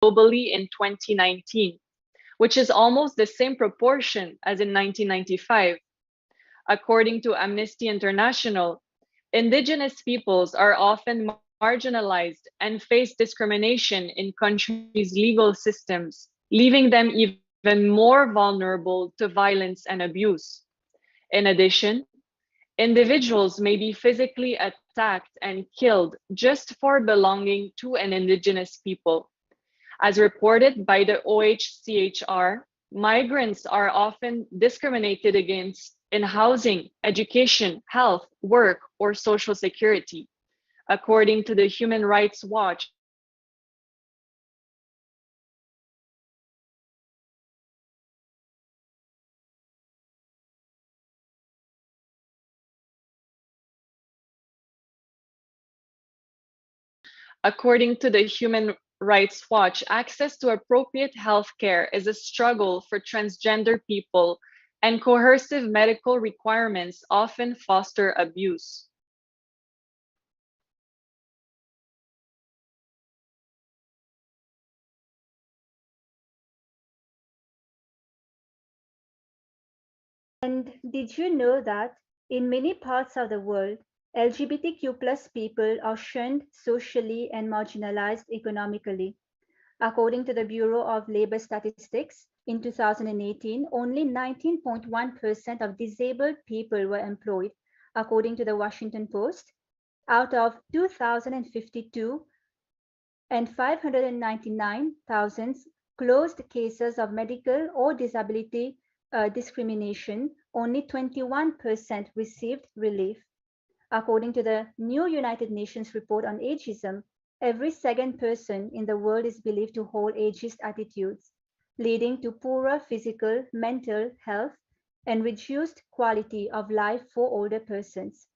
globally in 2019, which is almost the same proportion as in 1995. According to Amnesty International, Indigenous peoples are often marginalized and face discrimination in countries' legal systems, leaving them even more vulnerable to violence and abuse. In addition, individuals may be physically attacked and killed just for belonging to an indigenous people. As reported by the OHCHR, migrants are often discriminated against in housing, education, health, work, or social security. According to the Human Rights Watch, According to the Human Rights Watch, access to appropriate health care is a struggle for transgender people, and coercive medical requirements often foster abuse. And did you know that in many parts of the world, LGBTQ plus people are shunned socially and marginalized economically? According to the Bureau of Labor Statistics, in 2018, only 19.1% of disabled people were employed, according to the Washington Post, out of 2,052 and 599,000 closed cases of medical or disability discrimination, only 21% received relief. According to the new United Nations report on ageism, every second person in the world is believed to hold ageist attitudes, leading to poorer physical, mental health, and reduced quality of life for older persons.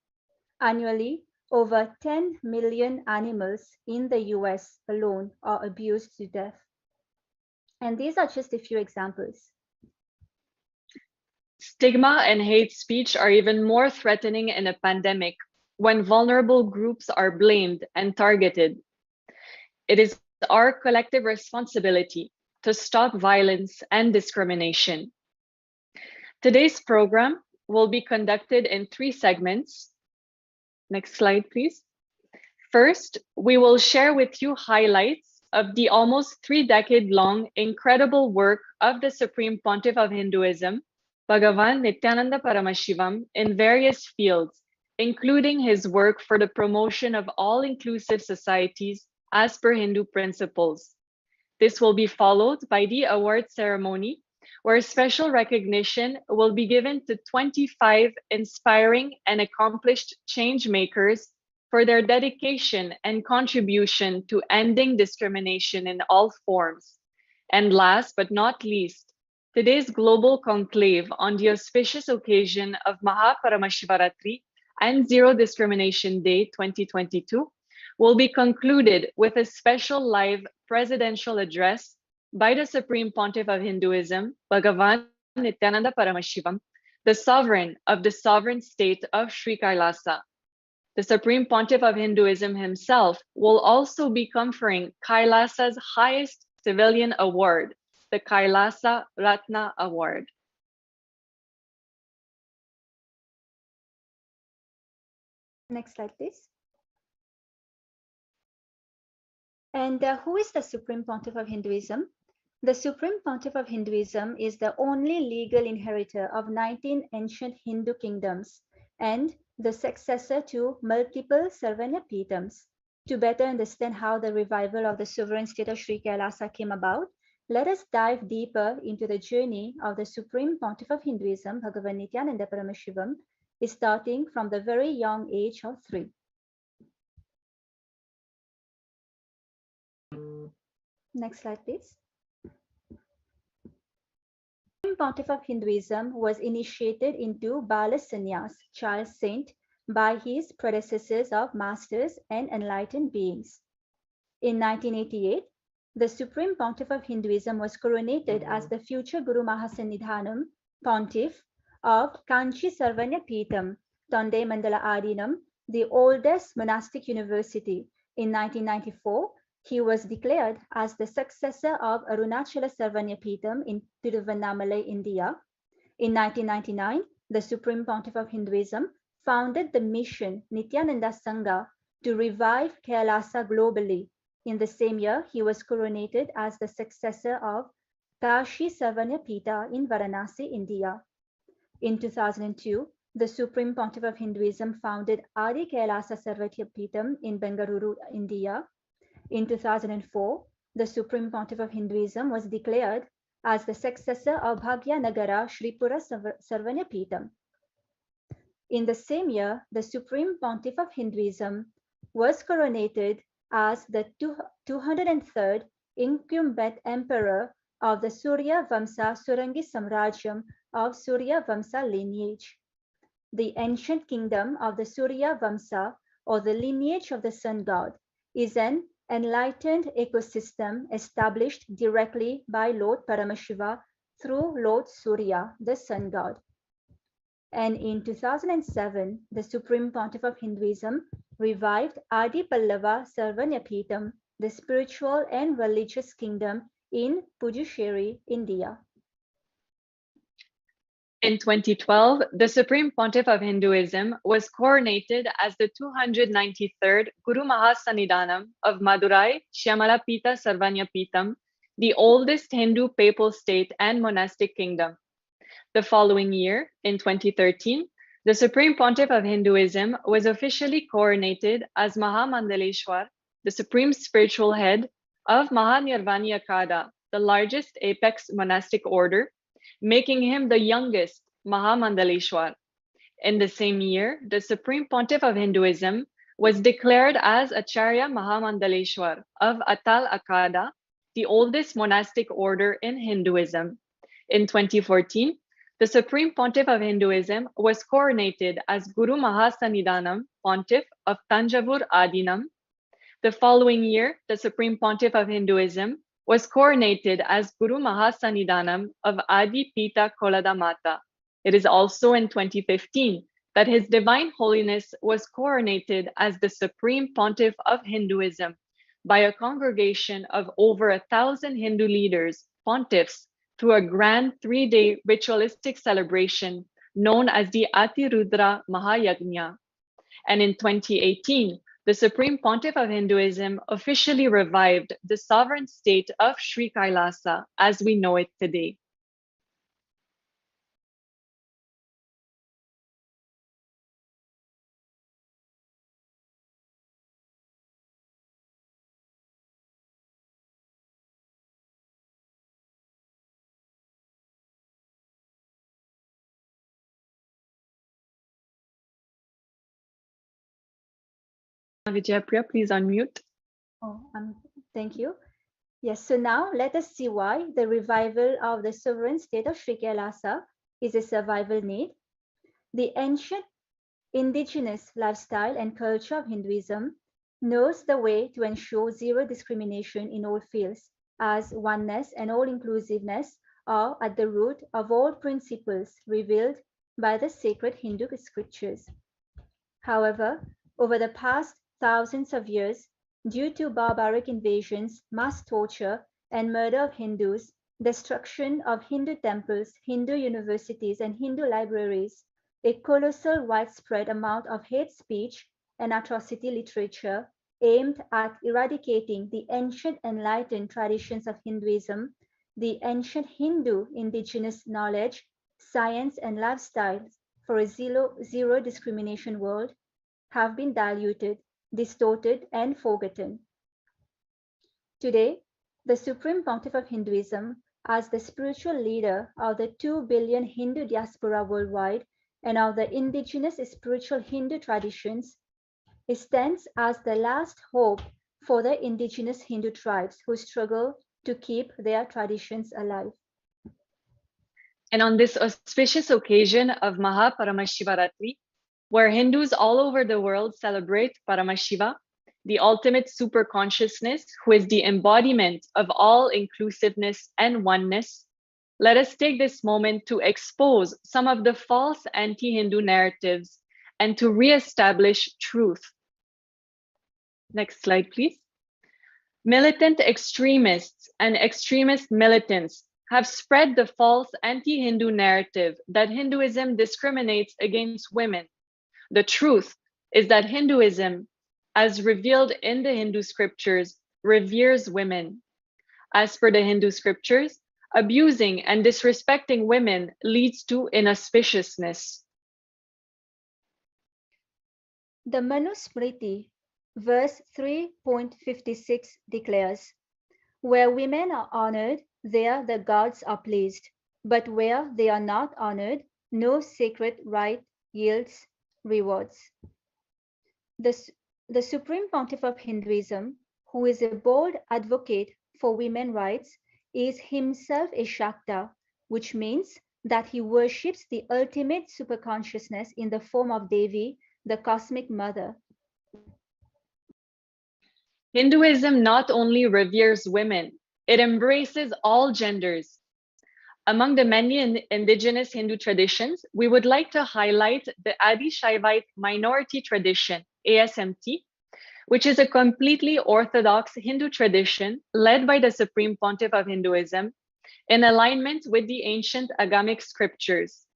Annually, over 10 million animals in the US alone are abused to death. And these are just a few examples. Stigma and hate speech are even more threatening in a pandemic when vulnerable groups are blamed and targeted. It is our collective responsibility to stop violence and discrimination. Today's program will be conducted in 3 segments. Next slide, please. First, we will share with you highlights of the almost 3-decade-long incredible work of the Supreme Pontiff of Hinduism, Bhagavan Nithyananda Paramashivam, in various fields, including his work for the promotion of all-inclusive societies as per Hindu principles. This will be followed by the award ceremony, where special recognition will be given to 25 inspiring and accomplished change makers for their dedication and contribution to ending discrimination in all forms. And last but not least, today's global conclave on the auspicious occasion of Maha Paramashivaratri and Zero Discrimination Day 2022 will be concluded with a special live presidential address by the Supreme Pontiff of Hinduism, Bhagavan Nithyananda Paramashivam, the sovereign of the sovereign state of Sri Kailasa. The Supreme Pontiff of Hinduism himself will also be conferring Kailasa's highest civilian award, the Kailasa Ratna Award. Next slide, please. And who is the Supreme Pontiff of Hinduism? The Supreme Pontiff of Hinduism is the only legal inheritor of 19 ancient Hindu kingdoms and the successor to multiple Sarvanya Peethams. To better understand how the revival of the sovereign state of Sri Kailasa came about, let us dive deeper into the journey of the Supreme Pontiff of Hinduism, Bhagavan Nithyananda Paramashivam, starting from the very young age of 3. Next slide, please. The Pontiff of Hinduism was initiated into Bala Sannyas, child saint, by his predecessors of masters and enlightened beings. In 1988, the Supreme Pontiff of Hinduism was coronated as the future Guru Mahasannidhanam Pontiff of Kanchi Sarvanya Peetham, Tonde Mandala Adinam, the oldest monastic university, in 1994, He was declared as the successor of Arunachala Sarvanyapeetham in Tiruvannamalai, India. In 1999, the Supreme Pontiff of Hinduism founded the mission Nithyananda Sangha to revive Kailasa globally. In the same year, he was coronated as the successor of Kashi Sarvanyapeetha in Varanasi, India. In 2002, the Supreme Pontiff of Hinduism founded Adi Kailasa Sarvanyapeetham in Bengaluru, India. In 2004, the Supreme Pontiff of Hinduism was declared as the successor of Bhagyanagara Shripura Sarvanyapeetham. In the same year, the Supreme Pontiff of Hinduism was coronated as the 203rd incumbent emperor of the Surya Vamsa Surangi Samrajyam of Surya Vamsa lineage. The ancient kingdom of the Surya Vamsa, or the lineage of the sun god, is an enlightened ecosystem established directly by Lord Paramashiva through Lord Surya, the sun god. And in 2007, the Supreme Pontiff of Hinduism revived Adi Pallava Sarvanyapeetham, the spiritual and religious kingdom in Puducherry, India. In 2012, the Supreme Pontiff of Hinduism was coronated as the 293rd Guru Maha of Madurai Shyamalapita Sarvanyapeetham, the oldest Hindu papal state and monastic kingdom. The following year, in 2013, the Supreme Pontiff of Hinduism was officially coronated as Maha Mandaleshwar, the supreme spiritual head of Maha Nirvani Akada, the largest apex monastic order, making him the youngest Maha Mandaleshwar. In the same year, the Supreme Pontiff of Hinduism was declared as Acharya Maha Mandaleshwar of Atal Akada, the oldest monastic order in Hinduism. In 2014, the Supreme Pontiff of Hinduism was coronated as Guru Mahasannidhanam Pontiff of Tanjavur Adinam. The following year, the Supreme Pontiff of Hinduism was coronated as Guru Mahasannidhanam of Adi Pita Kolada Mata. It is also in 2015 that His Divine Holiness was coronated as the Supreme Pontiff of Hinduism by a congregation of over 1,000 Hindu leaders, pontiffs, through a grand 3-day ritualistic celebration known as the Atirudra Mahayagna. And in 2018, the Supreme Pontiff of Hinduism officially revived the sovereign state of Sri Kailasa as we know it today. Vijaypriya, please unmute. Oh, thank you. Yes, so now let us see why the revival of the sovereign state of Sri Kailasa is a survival need. The ancient indigenous lifestyle and culture of Hinduism knows the way to ensure zero discrimination in all fields, as oneness and all-inclusiveness are at the root of all principles revealed by the sacred Hindu scriptures. However, over the past thousands of years, due to barbaric invasions, mass torture, and murder of Hindus, destruction of Hindu temples, Hindu universities, and Hindu libraries, a colossal widespread amount of hate speech and atrocity literature aimed at eradicating the ancient enlightened traditions of Hinduism, the ancient Hindu indigenous knowledge, science, and lifestyles for a zero discrimination world have been diluted, distorted, and forgotten. Today, the Supreme Pontiff of Hinduism, as the spiritual leader of the 2 billion Hindu diaspora worldwide and of the indigenous spiritual Hindu traditions, stands as the last hope for the indigenous Hindu tribes who struggle to keep their traditions alive. And on this auspicious occasion of Maha Paramashivaratri, where Hindus all over the world celebrate Paramashiva, the ultimate super consciousness, who is the embodiment of all inclusiveness and oneness, let us take this moment to expose some of the false anti-Hindu narratives and to reestablish truth. Next slide, please. Militant extremists and extremist militants have spread the false anti-Hindu narrative that Hinduism discriminates against women. The truth is that Hinduism, as revealed in the Hindu scriptures, reveres women. As per the Hindu scriptures, abusing and disrespecting women leads to inauspiciousness. The Manusmriti, verse 3.56 declares, "Where women are honored, there the gods are pleased, but where they are not honored, no sacred rite yields rewards." The Supreme Pontiff of Hinduism, who is a bold advocate for women's rights, is himself a Shakta, which means that he worships the ultimate superconsciousness in the form of Devi, the cosmic mother. Hinduism not only reveres women, it embraces all genders. Among the many indigenous Hindu traditions, we would like to highlight the Adi Shaivite minority tradition, ASMT, which is a completely orthodox Hindu tradition led by the Supreme Pontiff of Hinduism in alignment with the ancient Agamic scriptures.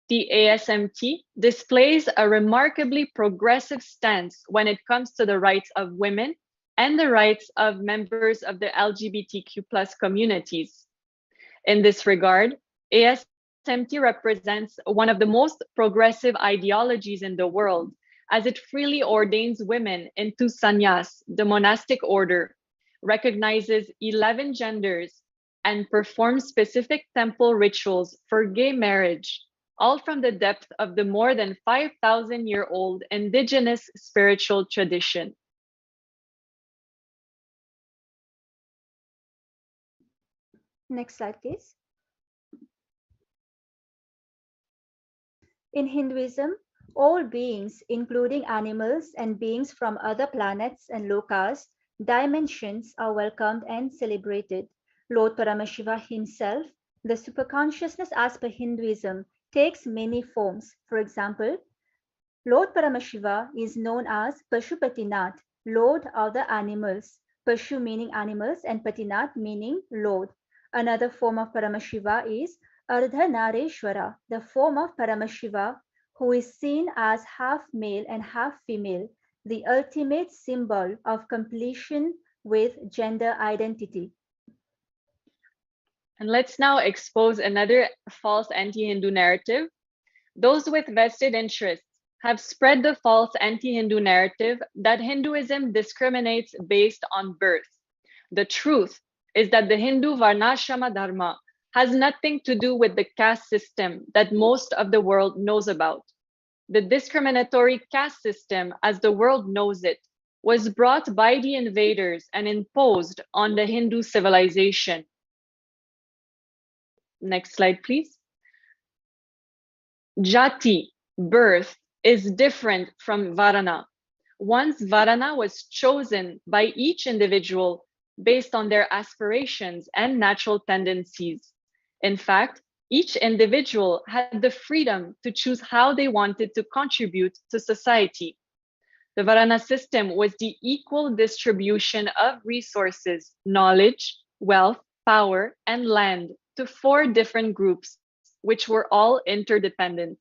The ASMT displays a remarkably progressive stance when it comes to the rights of women and the rights of members of the LGBTQ communities. In this regard, ASMT represents one of the most progressive ideologies in the world, as it freely ordains women into sannyas, the monastic order, recognizes 11 genders, and performs specific temple rituals for gay marriage, all from the depth of the more than 5,000-year-old indigenous spiritual tradition. Next slide, please. In Hinduism, all beings, including animals and beings from other planets and lokas, dimensions, are welcomed and celebrated. Lord Paramashiva himself, the superconsciousness as per Hinduism, takes many forms. For example, Lord Paramashiva is known as Pashupatinath, Lord of the animals. Pashu meaning animals and Patinath meaning Lord. Another form of Paramashiva is Ardhanareshwara, the form of Paramashiva, who is seen as half male and half female, the ultimate symbol of completion with gender identity. And let's now expose another false anti-Hindu narrative. Those with vested interests have spread the false anti-Hindu narrative that Hinduism discriminates based on birth. The truth is that the Hindu Varnashrama Dharma has nothing to do with the caste system that most of the world knows about. The discriminatory caste system, as the world knows it, was brought by the invaders and imposed on the Hindu civilization. Next slide, please. Jati, birth, is different from Varana. Once Varana was chosen by each individual based on their aspirations and natural tendencies. In fact, each individual had the freedom to choose how they wanted to contribute to society. The Varana system was the equal distribution of resources, knowledge, wealth, power, and land to 4 different groups, which were all interdependent.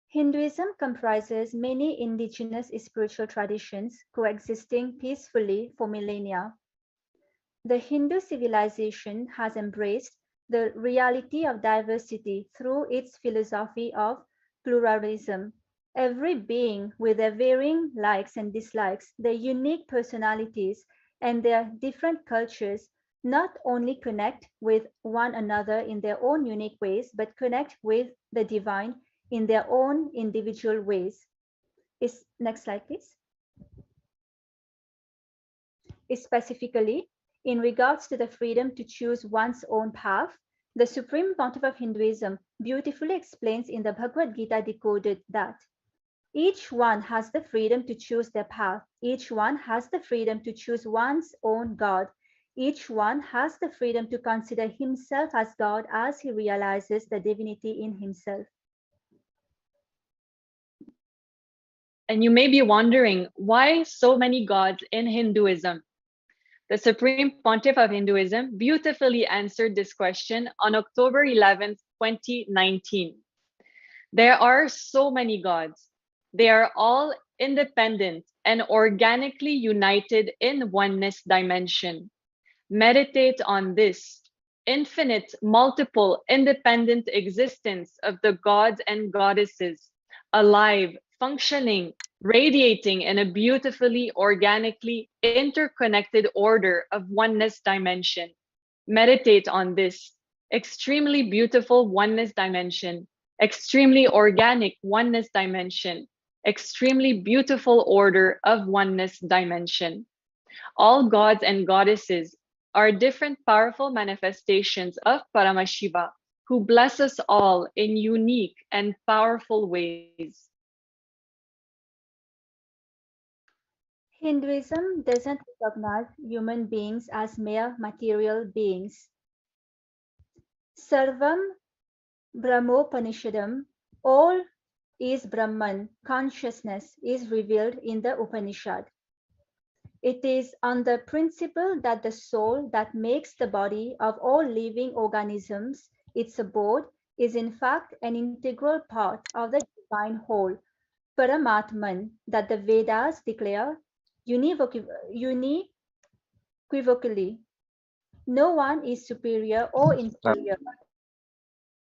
Hinduism comprises many indigenous spiritual traditions coexisting peacefully for millennia. The Hindu civilization has embraced the reality of diversity through its philosophy of pluralism. Every being with their varying likes and dislikes, their unique personalities, and their different cultures not only connect with one another in their own unique ways, but connect with the divine in their own individual ways. Next slide, please. Specifically, in regards to the freedom to choose one's own path, the Supreme Pontiff of Hinduism beautifully explains in the Bhagavad Gita Decoded that each one has the freedom to choose their path. Each one has the freedom to choose one's own God. Each one has the freedom to consider himself as God as he realizes the divinity in himself. And you may be wondering, why so many gods in Hinduism? The Supreme Pontiff of Hinduism beautifully answered this question on October 11th, 2019. There are so many gods. They are all independent and organically united in oneness dimension. Meditate on this infinite, multiple, independent existence of the gods and goddesses, alive, functioning, radiating in a beautifully, organically interconnected order of oneness dimension. Meditate on this extremely beautiful oneness dimension, extremely organic oneness dimension, extremely beautiful order of oneness dimension. All gods and goddesses are different powerful manifestations of Paramashiva who bless us all in unique and powerful ways. Hinduism doesn't recognize human beings as mere material beings. Sarvam Brahmopanishadam, all is Brahman, consciousness is revealed in the Upanishad. It is on the principle that the soul that makes the body of all living organisms its abode is in fact an integral part of the divine whole, Paramatman, that the Vedas declare unequivocally. No one is superior or inferior.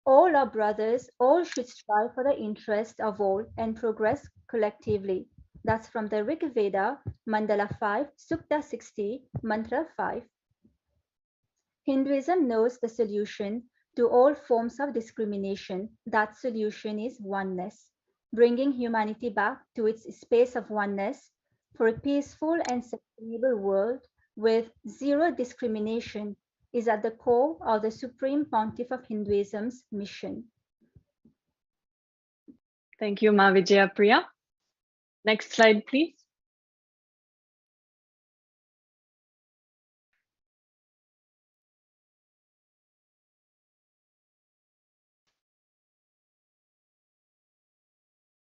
All are brothers, all should strive for the interest of all and progress collectively. That's from the Rig Veda, Mandala 5, Sukta 60, Mantra 5. Hinduism knows the solution to all forms of discrimination. That solution is oneness, bringing humanity back to its space of oneness for a peaceful and sustainable world with zero discrimination is at the core of the Supreme Pontiff of Hinduism's mission. Thank you, Ma Vijaya Priya. Next slide, please.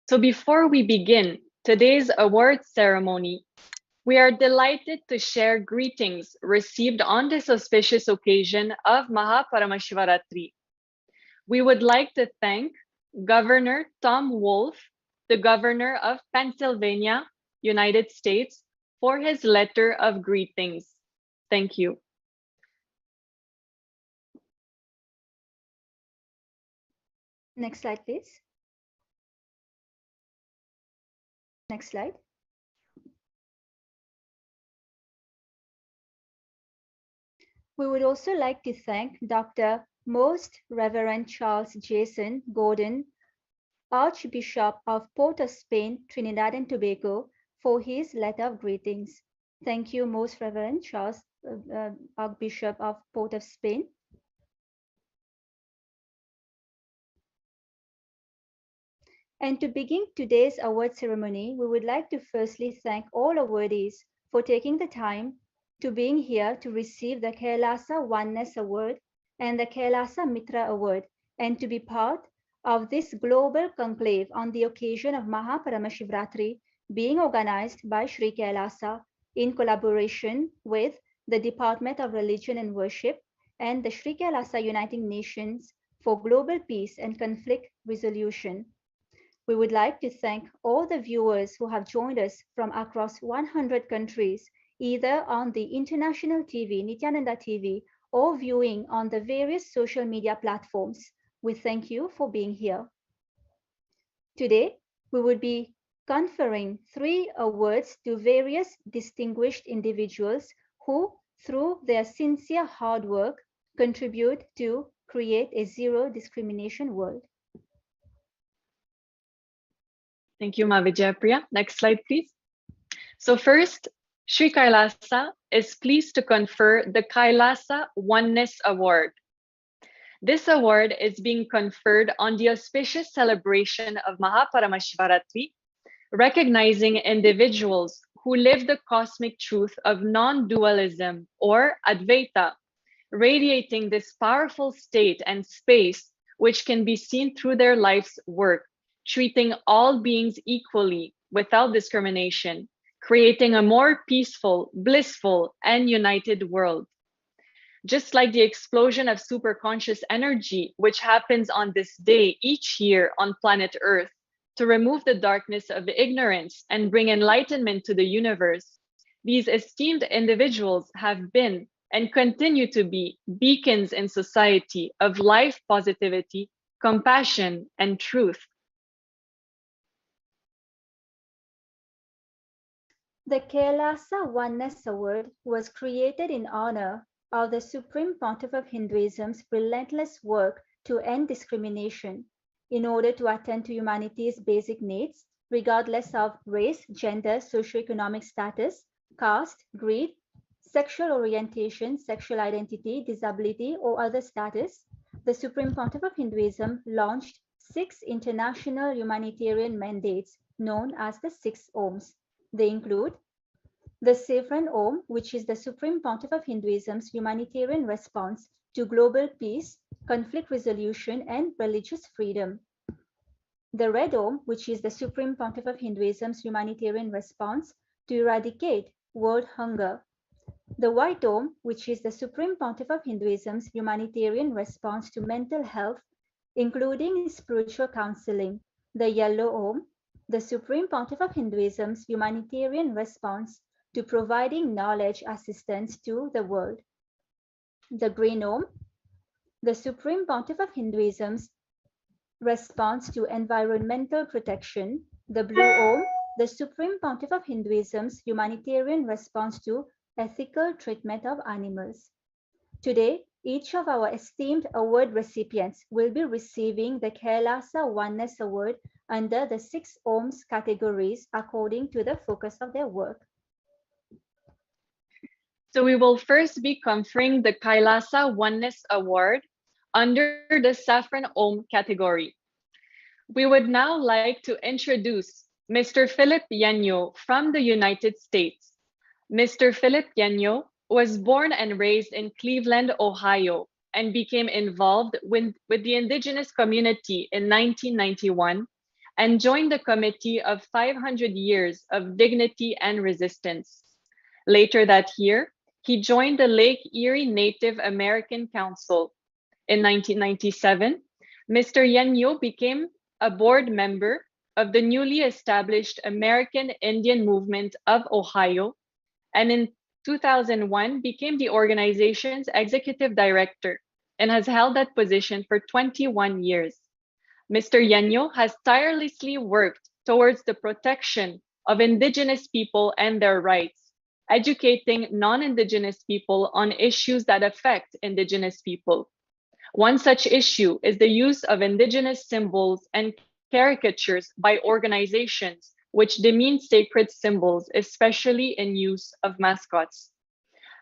So before we begin today's award ceremony, we are delighted to share greetings received on this auspicious occasion of Maha Paramashivaratri. We would like to thank Governor Tom Wolf, the Governor of Pennsylvania, United States, for his letter of greetings. Thank you. Next slide, please. Next slide. We would also like to thank Dr. Most Reverend Charles Jason Gordon, Archbishop of Port of Spain, Trinidad and Tobago, for his letter of greetings. Thank you, Most Reverend Charles, Archbishop of Port of Spain. And to begin today's award ceremony, we would like to firstly thank all awardees for taking the time to being here to receive the Kailasa Oneness Award and the Kailasa Mitra Award, and to be part of this global conclave on the occasion of Maha Paramashivaratri being organized by Sri Kailasa in collaboration with the Department of Religion and Worship and the Sri Kailasa Uniting Nations for Global Peace and Conflict Resolution. We would like to thank all the viewers who have joined us from across 100 countries, either on the international TV, Nithyananda TV, or viewing on the various social media platforms. We thank you for being here. Today, we would be conferring 3 awards to various distinguished individuals who, through their sincere hard work, contribute to create a zero discrimination world. Thank you, Ma Vijaya Priya. Next slide, please. So first, Sri Kailasa is pleased to confer the Kailasa Oneness Award. This award is being conferred on the auspicious celebration of Maha Paramashivaratri, recognizing individuals who live the cosmic truth of non-dualism or Advaita, radiating this powerful state and space which can be seen through their life's work, treating all beings equally, without discrimination, creating a more peaceful, blissful, and united world. Just like the explosion of superconscious energy, which happens on this day each year on planet Earth to remove the darkness of ignorance and bring enlightenment to the universe, these esteemed individuals have been and continue to be beacons in society of life positivity, compassion, and truth. The Kailasa Oneness Award was created in honor of the Supreme Pontiff of Hinduism's relentless work to end discrimination in order to attend to humanity's basic needs, regardless of race, gender, socioeconomic status, caste, greed, sexual orientation, sexual identity, disability, or other status. The Supreme Pontiff of Hinduism launched 6 international humanitarian mandates known as the 6 Ohms. They include the Sovereign Om, which is the Supreme Pontiff of Hinduism's humanitarian response to global peace, conflict resolution, and religious freedom. The Red Om, which is the Supreme Pontiff of Hinduism's humanitarian response to eradicate world hunger. The White Om, which is the Supreme Pontiff of Hinduism's humanitarian response to mental health, including spiritual counseling. The Yellow Om, the Supreme Pontiff of Hinduism's humanitarian response to providing knowledge assistance to the world. The Green Om, the Supreme Pontiff of Hinduism's response to environmental protection. The Blue Om, the Supreme Pontiff of Hinduism's humanitarian response to ethical treatment of animals. Today, each of our esteemed award recipients will be receiving the Kailasa Oneness Award under the 6 Ohms categories according to the focus of their work. So we will first be conferring the Kailasa Oneness Award under the Saffron Om category. We would now like to introduce Mr. Philip Yanyo from the United States. Mr. Philip Yanyo was born and raised in Cleveland, Ohio, and became involved with the indigenous community in 1991 and joined the Committee of 500 Years of Dignity and Resistance. Later that year, he joined the Lake Erie Native American Council. In 1997, Mr. Yanyo became a board member of the newly established American Indian Movement of Ohio, and in 2001 became the organization's executive director and has held that position for 21 years. Mr. Yanyo has tirelessly worked towards the protection of Indigenous people and their rights, educating non-Indigenous people on issues that affect Indigenous people. One such issue is the use of Indigenous symbols and caricatures by organizations which demean sacred symbols, especially in use of mascots.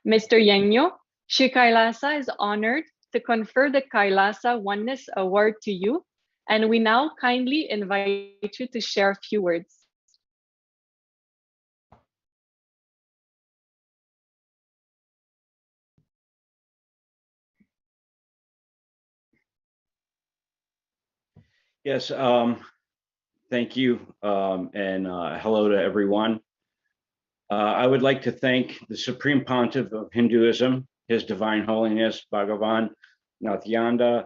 Mr. Yanyo, Shri Kailasa is honored to confer the Kailasa Oneness Award to you, and we now kindly invite you to share a few words. Yes, thank you, and hello to everyone. I would like to thank the Supreme Pontiff of Hinduism, His Divine Holiness Bhagavan Nithyananda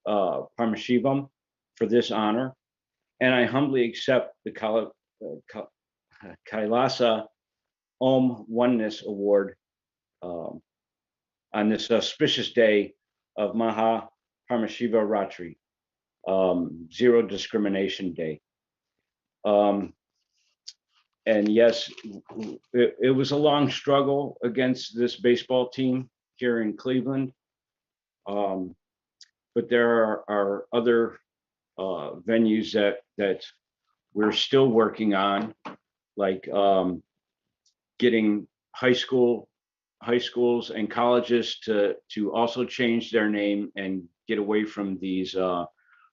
Paramashivam, for this honor, and I humbly accept the Kailasa Om Oneness Award on this auspicious day of Maha Paramashivoham Zero Discrimination Day. And yes, it was a long struggle against this baseball team here in Cleveland. But there are other venues that we're still working on, like getting high schools and colleges to also change their name and get away from these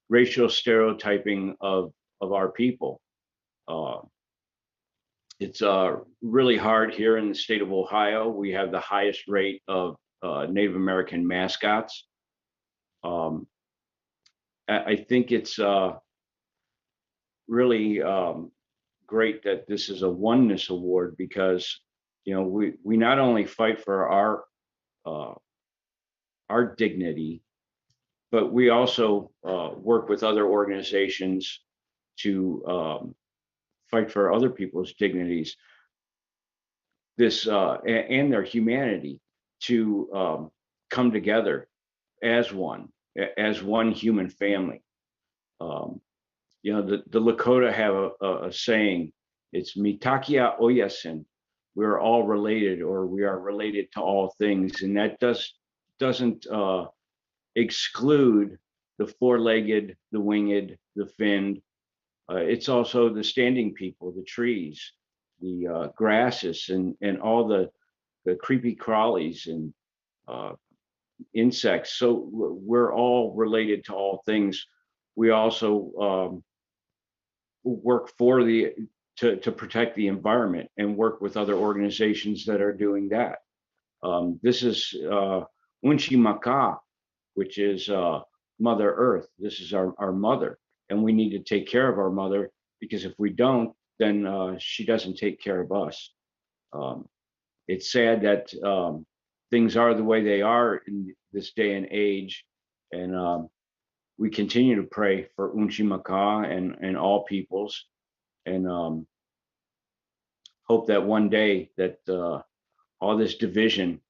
racial stereotyping of our people. It's really hard here in the state of Ohio. We have the highest rate of Native American mascots. I think it's really great that this is a oneness award, because, you know, we not only fight for our dignity, but we also work with other organizations to fight for other people's dignities, and their humanity, to come together as one human family. You know, the Lakota have a saying. It's mitakia oyasin. We're all related, or we are related to all things, and that doesn't exclude the four-legged, the winged, the finned. It's also the standing people, the trees, the grasses, and all the creepy crawlies and insects. So we're all related to all things. We also work to protect the environment and work with other organizations that are doing that. This is Unchi Maka, which is Mother Earth. This is our mother, and we need to take care of our mother, because if we don't, then she doesn't take care of us. It's sad that things are the way they are in this day and age, and we continue to pray for Unchi Maka and all peoples, and hope that one day that all this division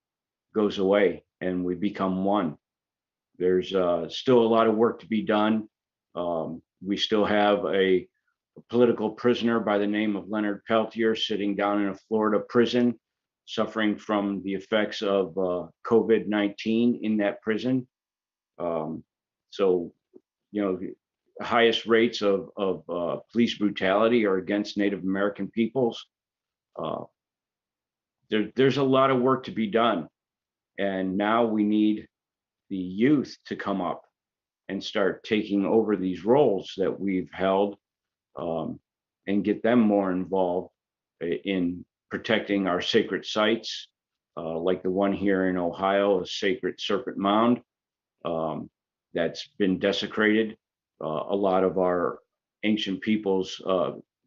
goes away and we become one. There's still a lot of work to be done. We still have a political prisoner by the name of Leonard Peltier sitting down in a Florida prison, suffering from the effects of COVID-19 in that prison. So, you know, the highest rates of police brutality are against Native American peoples. There's a lot of work to be done, and now we need the youth to come up and start taking over these roles that we've held, and get them more involved in protecting our sacred sites, like the one here in Ohio, a sacred Serpent Mound that's been desecrated. A lot of our ancient people's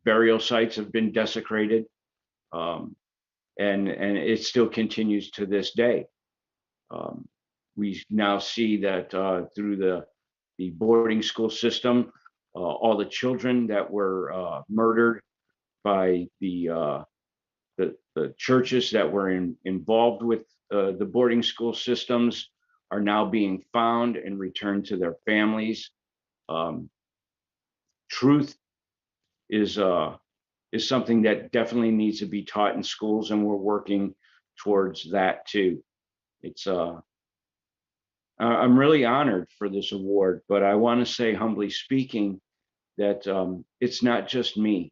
burial sites have been desecrated, and it still continues to this day. We now see that through the boarding school system, all the children that were murdered by the churches that were involved with the boarding school systems are now being found and returned to their families. Truth is something that definitely needs to be taught in schools, and we're working towards that too. It's I'm really honored for this award, but I want to say, humbly speaking, that it's not just me.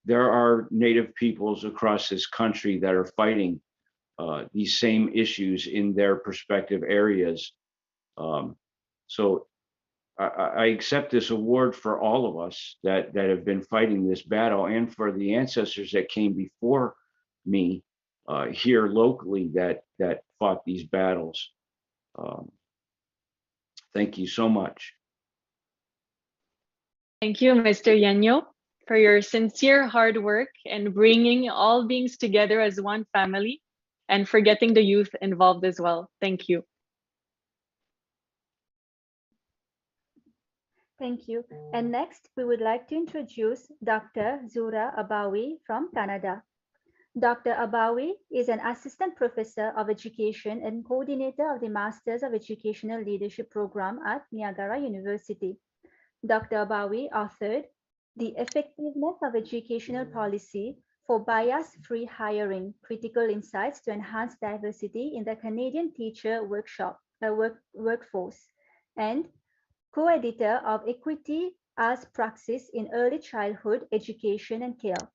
There are Native peoples across this country that are fighting these same issues in their respective areas. So I accept this award for all of us that have been fighting this battle, and for the ancestors that came before me here locally that fought these battles. Thank you so much. Thank you, Mr. Yanyo, for your sincere hard work and bringing all beings together as one family, and for getting the youth involved as well. Thank you. Thank you. And next, we would like to introduce Dr. Zura Abawi from Canada. Dr. Abawi is an assistant professor of education and coordinator of the Masters of Educational Leadership program at Niagara University. Dr. Abawi authored The Effectiveness of Educational Policy for Bias-Free Hiring, Critical Insights to Enhance Diversity in the Canadian Teacher Workforce, and co-editor of Equity as Praxis in Early Childhood Education and Care.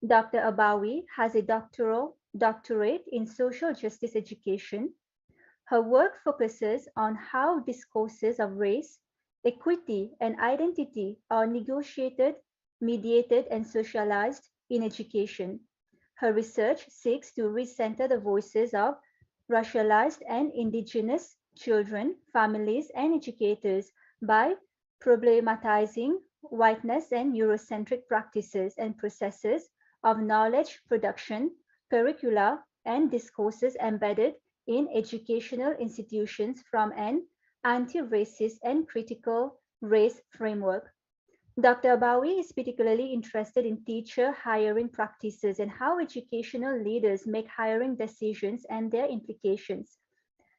Dr. Abawi has a doctorate in social justice education. Her work focuses on how discourses of race, equity, and identity are negotiated, mediated, and socialized in education. Her research seeks to recenter the voices of racialized and indigenous children, families, and educators by problematizing whiteness, and Eurocentric practices and processes of knowledge production, curricula, and discourses embedded in educational institutions from an anti-racist and critical race framework. Dr. Abawi is particularly interested in teacher hiring practices and how educational leaders make hiring decisions and their implications.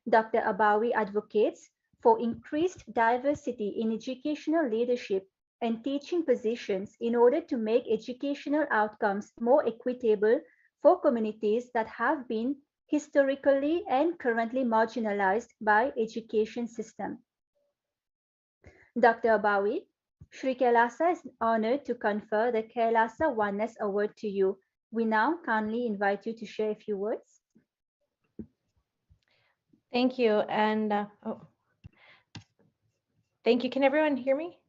Dr. Abawi advocates for increased diversity in educational leadership and teaching positions in order to make educational outcomes more equitable for communities that have been historically and currently marginalized by education system. Dr. Abawi, Sri Kailasa is honored to confer the Kailasa Oneness Award to you. We now kindly invite you to share a few words. Thank you. And thank you. Can everyone hear me?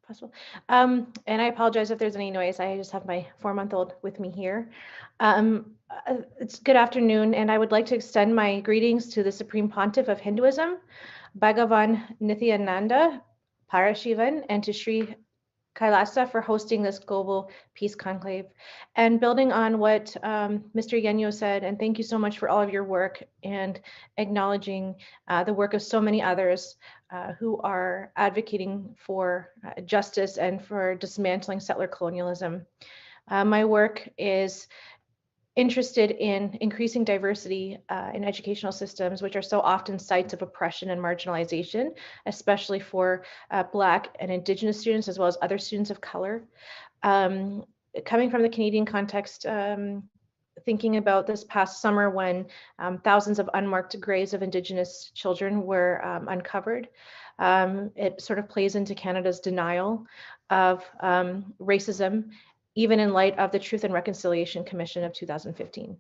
Possible. And I apologize if there's any noise. I just have my 4-month-old with me here. It's good afternoon, and I would like to extend my greetings to the Supreme Pontiff of Hinduism, Bhagavan Nithyananda Paramashivam, and to Sri Kailasa for hosting this global peace conclave. And building on what Mr. Yenyo said, and thank you so much for all of your work and acknowledging the work of so many others who are advocating for justice and for dismantling settler colonialism. My work is interested in increasing diversity in educational systems, which are so often sites of oppression and marginalization, especially for Black and Indigenous students, as well as other students of color. Coming from the Canadian context, thinking about this past summer when thousands of unmarked graves of Indigenous children were uncovered, it sort of plays into Canada's denial of racism, even in light of the Truth and Reconciliation Commission of 2015.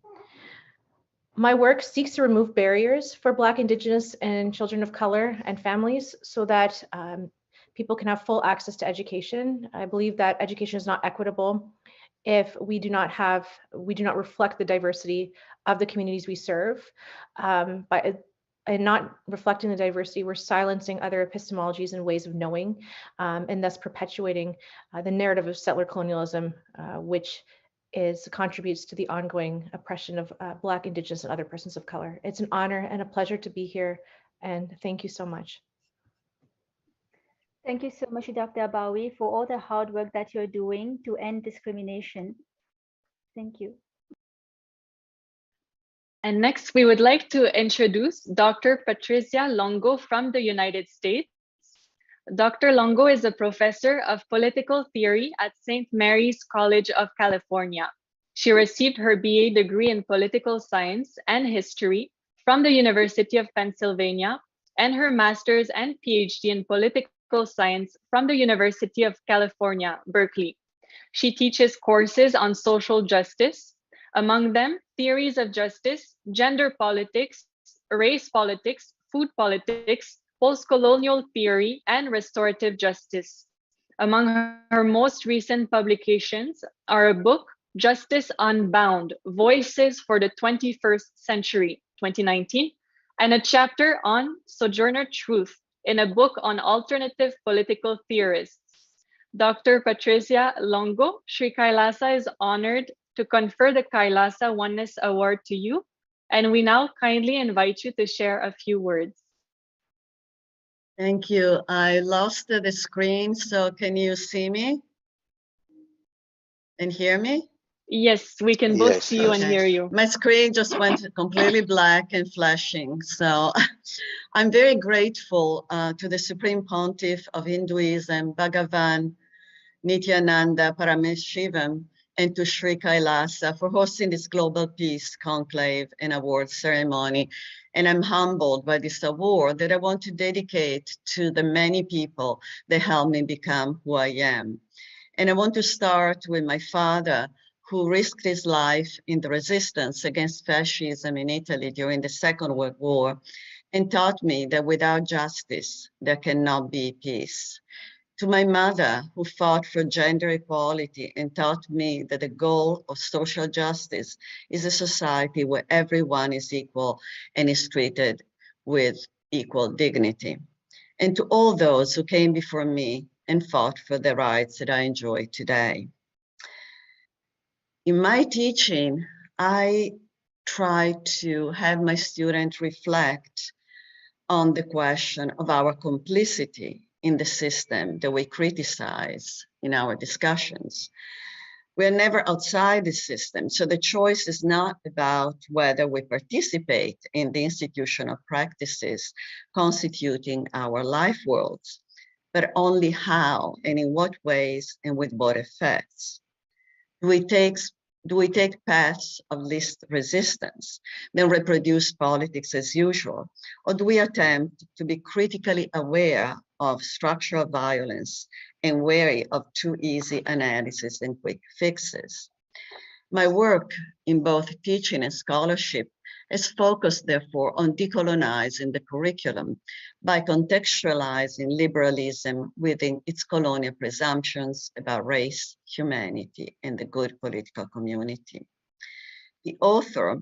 My work seeks to remove barriers for Black, Indigenous, and children of color and families so that people can have full access to education. I believe that education is not equitable if we do not reflect the diversity of the communities we serve. And not reflecting the diversity, we're silencing other epistemologies and ways of knowing, and thus perpetuating the narrative of settler colonialism, which contributes to the ongoing oppression of Black, Indigenous, and other persons of color. It's an honor and a pleasure to be here, and thank you so much. Thank you so much, Dr. Abawi, for all the hard work that you're doing to end discrimination. Thank you. And next, we would like to introduce Dr. Patricia Longo from the United States. Dr. Longo is a professor of political theory at St. Mary's College of California. She received her BA degree in political science and history from the University of Pennsylvania and her master's and PhD in political science from the University of California, Berkeley. She teaches courses on social justice, among them theories of justice, gender politics, race politics, food politics, post-colonial theory, and restorative justice. Among her most recent publications are a book, Justice Unbound, Voices for the 21st Century, 2019, and a chapter on Sojourner Truth in a book on alternative political theorists. Dr. Patricia Longo, Sri Kailasa is honored to confer the Kailasa Oneness Award to you, and we now kindly invite you to share a few words. Thank you. I lost the screen, so can you see me and hear me? Yes, we can both see you and hear you. My screen just went completely black and flashing. So I'm very grateful to the Supreme Pontiff of Hinduism, Bhagavan Nithyananda Paramashivam, and to Sri Kailasa for hosting this Global Peace Conclave and Award ceremony. And I'm humbled by this award that I want to dedicate to the many people that helped me become who I am. And I want to start with my father, who risked his life in the resistance against fascism in Italy during the Second World War, and taught me that without justice, there cannot be peace. To my mother, who fought for gender equality and taught me that the goal of social justice is a society where everyone is equal and is treated with equal dignity. And to all those who came before me and fought for the rights that I enjoy today. In my teaching, I try to have my students reflect on the question of our complicity in the system that we criticize in our discussions. We're never outside the system, so the choice is not about whether we participate in the institutional practices constituting our life worlds, but only how and in what ways and with what effects. Do we take paths of least resistance, then reproduce politics as usual, or do we attempt to be critically aware of structural violence and wary of too easy analysis and quick fixes? My work in both teaching and scholarship is focused, therefore, on decolonizing the curriculum by contextualizing liberalism within its colonial presumptions about race, humanity, and the good political community. The author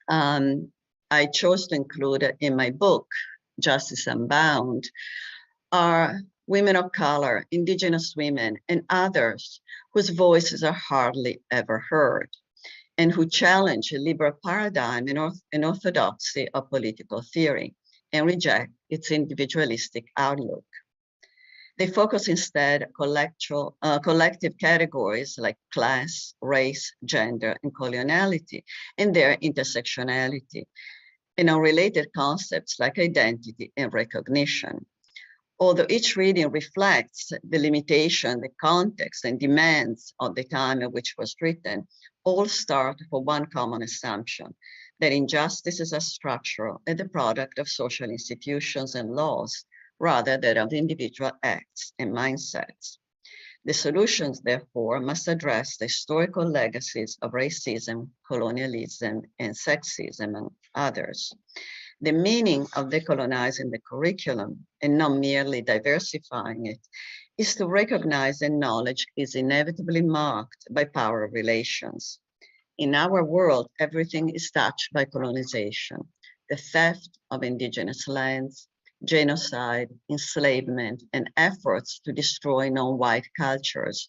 I chose to include in my book, Justice Unbound, are women of color, indigenous women, and others whose voices are hardly ever heard, and who challenge a liberal paradigm and orthodoxy of political theory and reject its individualistic outlook. They focus instead collective categories like class, race, gender, and coloniality, and their intersectionality, and on related concepts like identity and recognition. Although each reading reflects the limitation, the context, and demands of the time in which it was written, all start for one common assumption, that injustices are structural and the product of social institutions and laws, rather than of individual acts and mindsets. The solutions, therefore, must address the historical legacies of racism, colonialism, and sexism, among others. The meaning of decolonizing the curriculum, and not merely diversifying it, is to recognize that knowledge is inevitably marked by power relations. In our world, everything is touched by colonization, the theft of indigenous lands, genocide, enslavement, and efforts to destroy non-white cultures.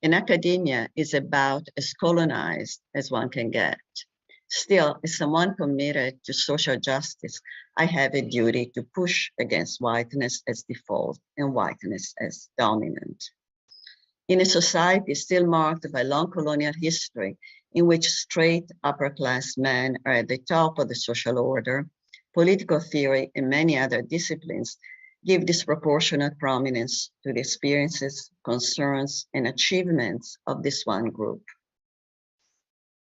And academia is about as colonized as one can get. Still, as someone committed to social justice, I have a duty to push against whiteness as default and whiteness as dominant. In a society still marked by long colonial history, in which straight upper-class men are at the top of the social order, political theory and many other disciplines give disproportionate prominence to the experiences, concerns, and achievements of this one group.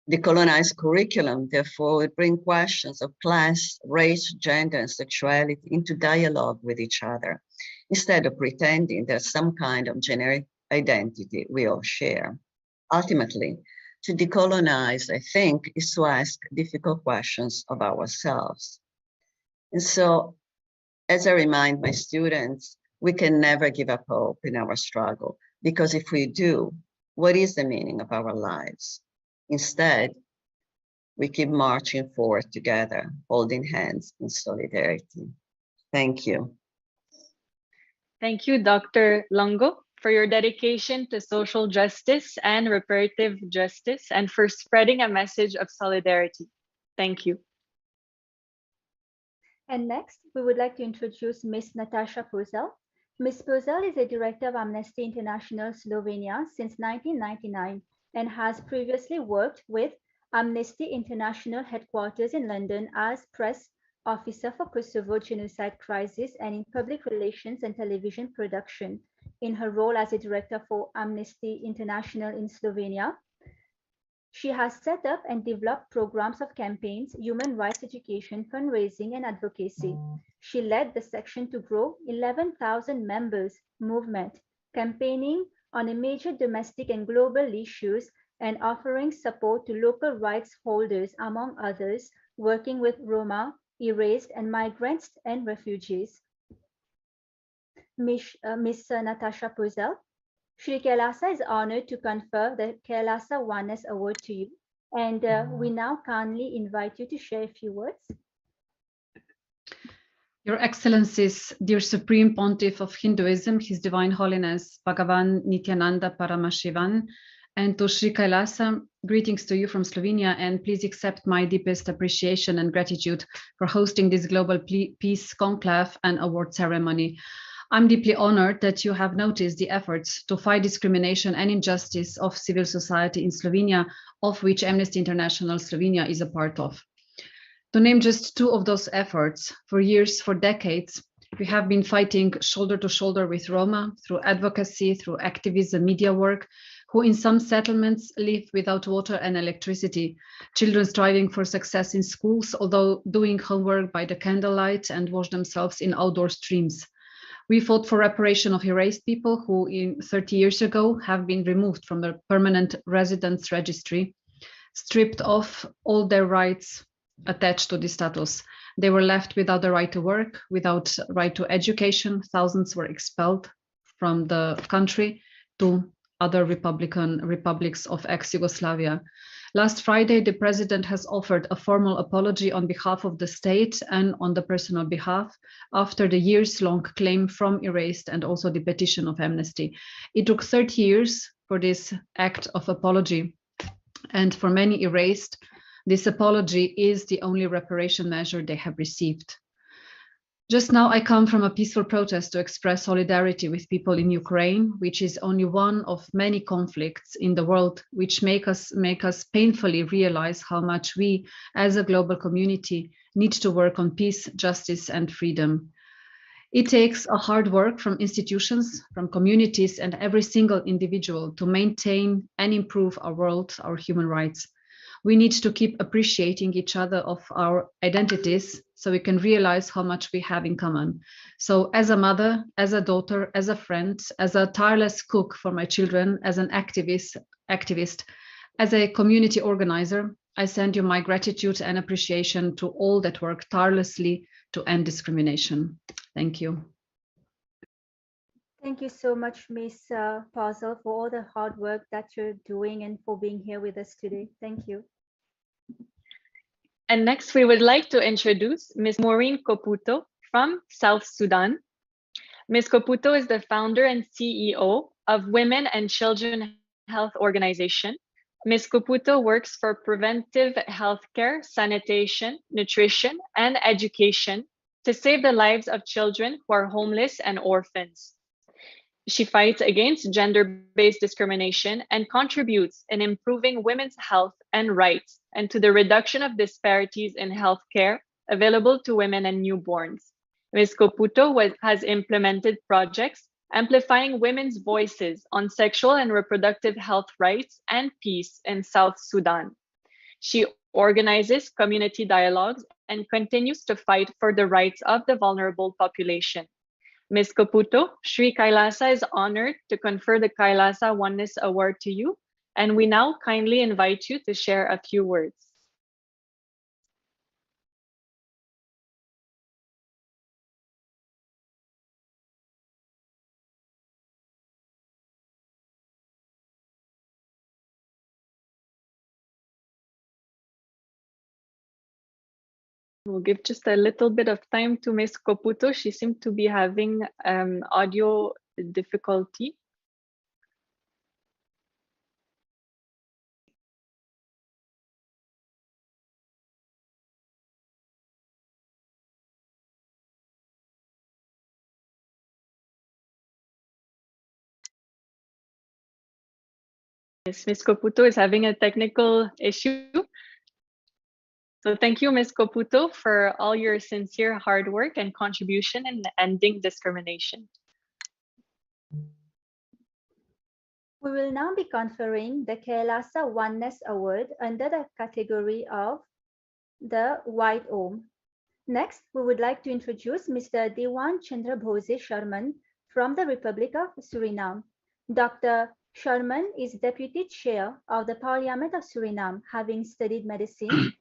The colonized curriculum, therefore, would bring questions of class, race, gender, and sexuality into dialogue with each other, instead of pretending there's some kind of generic identity we all share. Ultimately, to decolonize, I think, is to ask difficult questions of ourselves. And so, as I remind my students, we can never give up hope in our struggle, because if we do, what is the meaning of our lives? Instead, we keep marching forward together, holding hands in solidarity. Thank you. Thank you, Dr. Longo, for your dedication to social justice and reparative justice, and for spreading a message of solidarity. Thank you. And next, we would like to introduce Ms. Natasha Purcell. Ms. Purcell is a director of Amnesty International Slovenia since 1999 and has previously worked with Amnesty International headquarters in London as press officer for Kosovo genocide crisis and in public relations and television production. In her role as a director for Amnesty International in Slovenia, she has set up and developed programs of campaigns, human rights education, fundraising, and advocacy. She led the section to grow 11,000 members movement, campaigning on a major domestic and global issues and offering support to local rights holders, among others, working with Roma, erased, and migrants and refugees. Ms. Natasha Purcell, Shri Kailasa is honored to confer the Kailasa Oneness Award to you, and we now kindly invite you to share a few words. Your Excellencies, dear Supreme Pontiff of Hinduism, His Divine Holiness Bhagavan Nithyananda Paramashivam, and to Sri Kailasa, greetings to you from Slovenia, and please accept my deepest appreciation and gratitude for hosting this global peace conclave and award ceremony. I'm deeply honored that you have noticed the efforts to fight discrimination and injustice of civil society in Slovenia, of which Amnesty International Slovenia is a part of. To name just two of those efforts, for years, for decades, we have been fighting shoulder to shoulder with Roma through advocacy, through activism, media work, who in some settlements live without water and electricity, children striving for success in schools, although doing homework by the candlelight and wash themselves in outdoor streams. We fought for reparation of erased people who 30 years ago have been removed from the permanent residence registry, stripped of all their rights attached to this status. They were left without the right to work, without right to education. Thousands were expelled from the country to other republics of ex-Yugoslavia. Last Friday, the president has offered a formal apology on behalf of the state and on the personal behalf after the years-long claim from Erased and also the petition of Amnesty. It took 30 years for this act of apology, and for many Erased, this apology is the only reparation measure they have received. Just now, I come from a peaceful protest to express solidarity with people in Ukraine, which is only one of many conflicts in the world, which make us painfully realize how much we, as a global community, need to work on peace, justice, and freedom. It takes a hard work from institutions, from communities, and every single individual to maintain and improve our world, our human rights. We need to keep appreciating each other of our identities so we can realize how much we have in common. So as a mother, as a daughter, as a friend, as a tireless cook for my children, as an activist, as a community organizer, I send you my gratitude and appreciation to all that work tirelessly to end discrimination. Thank you. Thank you so much, Ms. Pazel, for all the hard work that you're doing and for being here with us today. Thank you. And next, we would like to introduce Ms. Maureen Koputo from South Sudan. Ms. Koputo is the founder and CEO of Women and Children Health Organization. Ms. Koputo works for preventive healthcare, sanitation, nutrition, and education to save the lives of children who are homeless and orphans. She fights against gender-based discrimination and contributes in improving women's health and rights and to the reduction of disparities in healthcare available to women and newborns. Ms. Koputo has implemented projects amplifying women's voices on sexual and reproductive health rights and peace in South Sudan. She organizes community dialogues and continues to fight for the rights of the vulnerable population. Ms. Koputo, Sri Kailasa is honored to confer the Kailasa Oneness Award to you, and we now kindly invite you to share a few words. We'll give just a little bit of time to Ms. Koputo. She seemed to be having audio difficulty. Yes, Ms. Koputo is having a technical issue. So thank you, Ms. Koputo, for all your sincere hard work and contribution in ending discrimination. We will now be conferring the Kailasa Oneness Award under the category of the White Om. Next, we would like to introduce Mr. Dewan Chandra Bhose Sharman from the Republic of Suriname. Dr. Sharman is Deputy Chair of the Parliament of Suriname, having studied medicine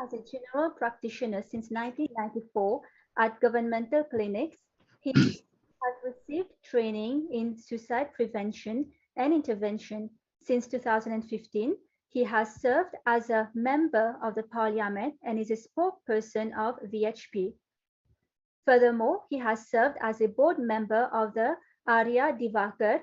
as a general practitioner since 1994 at governmental clinics. He has received training in suicide prevention and intervention. Since 2015, he has served as a member of the parliament and is a spokesperson of VHP. Furthermore, he has served as a board member of the Arya Divakar,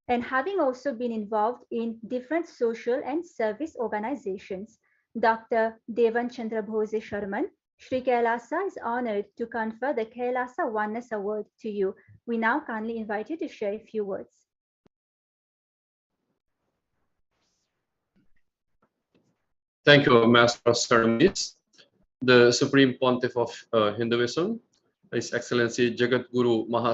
and having also been involved in different social and service organizations. Dr. Devan Chandra Bhose Sharman, Sri Kailasa is honored to confer the Kailasa Oneness Award to you. We now kindly invite you to share a few words. Thank you, Master of Ceremonies, the Supreme Pontiff of Hinduism, His Excellency Jagat Guru Maha,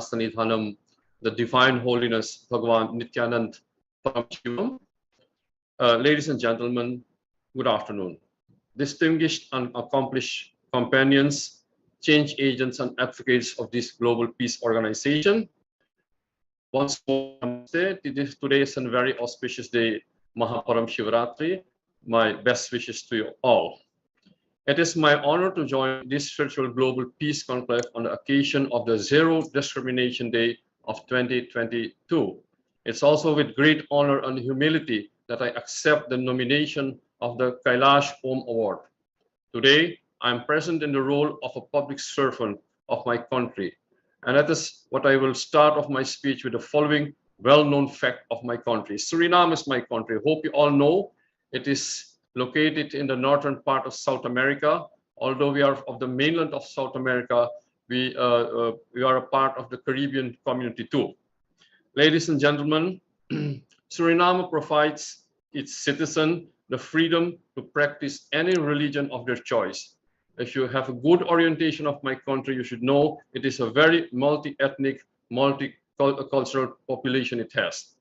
the Divine Holiness Bhagavan Nithyananda Paramashivam. Ladies and gentlemen, good afternoon. Distinguished and accomplished companions, change agents and advocates of this global peace organization. Once more, today is a very auspicious day, Maha Paramashivaratri. My best wishes to you all. It is my honor to join this virtual global peace conclave on the occasion of the Zero Discrimination Day of 2022. It's also with great honor and humility that I accept the nomination of the Kailashavoham Award. Today, I'm present in the role of a public servant of my country. And that is what I will start off my speech with the following well-known fact of my country. Suriname is my country. Hope you all know it is located in the northern part of South America. Although we are of the mainland of South America, we are a part of the Caribbean community too. Ladies and gentlemen, Suriname provides its citizens the freedom to practice any religion of their choice. If you have a good orientation of my country, you should know it is a very multi-ethnic, multicultural population it has.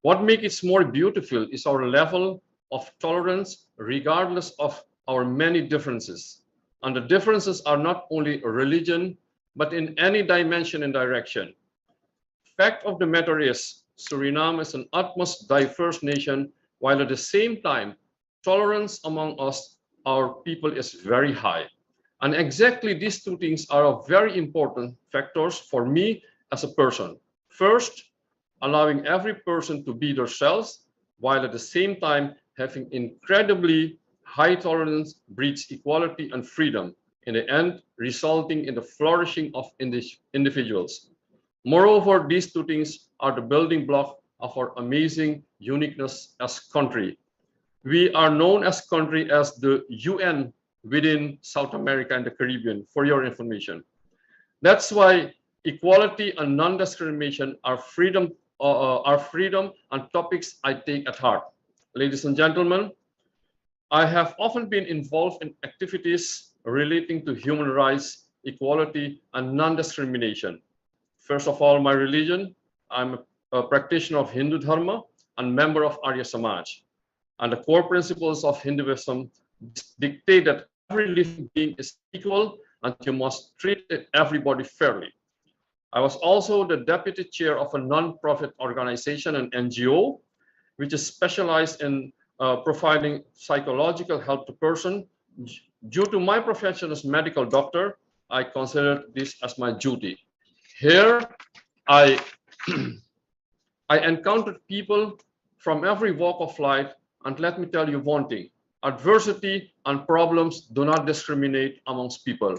What makes it more beautiful is our level of tolerance, regardless of our many differences. And the differences are not only religion, but in any dimension and direction. Fact of the matter is, Suriname is an utmost diverse nation, while at the same time, tolerance among us, our people, is very high. And exactly these two things are very important factors for me as a person. First, allowing every person to be themselves, while at the same time having incredibly high tolerance breeds equality and freedom, in the end resulting in the flourishing of individuals. Moreover, these two things are the building block of our amazing uniqueness as country. We are known as country as the UN within South America and the Caribbean, for your information. That's why equality and non-discrimination are freedom and topics I take at heart. Ladies and gentlemen, I have often been involved in activities relating to human rights, equality, and non-discrimination. First of all, my religion. I'm a practitioner of Hindu Dharma and member of Arya Samaj. And the core principles of Hinduism dictate that every living being is equal and you must treat everybody fairly. I was also the deputy chair of a non-profit organization, an NGO, which is specialized in providing psychological help to persons. Due to my profession as medical doctor, I consider this as my duty. Here, I encountered people from every walk of life, and let me tell you one thing: adversity and problems do not discriminate amongst people.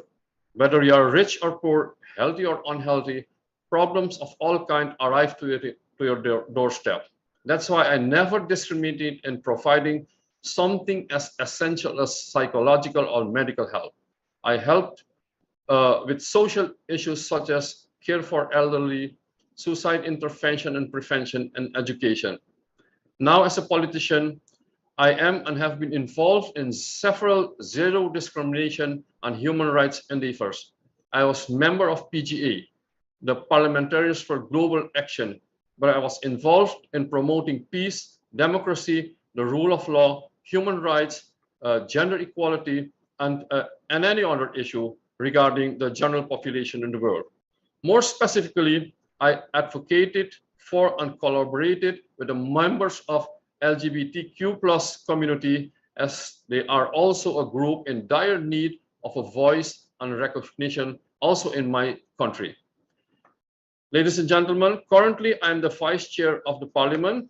Whether you are rich or poor, healthy or unhealthy, problems of all kinds arrive to your doorstep. That's why I never discriminated in providing something as essential as psychological or medical help. I helped with social issues such as care for elderly, suicide intervention and prevention, and education. Now, as a politician, I am and have been involved in several zero discrimination and human rights endeavors. I was member of PGA, the Parliamentarians for Global Action, where I was involved in promoting peace, democracy, the rule of law, human rights, gender equality, and any other issue regarding the general population in the world. More specifically, I advocated for and collaborated with the members of LGBTQ+ community, as they are also a group in dire need of a voice and recognition also in my country. Ladies and gentlemen, currently I am the Vice Chair of the Parliament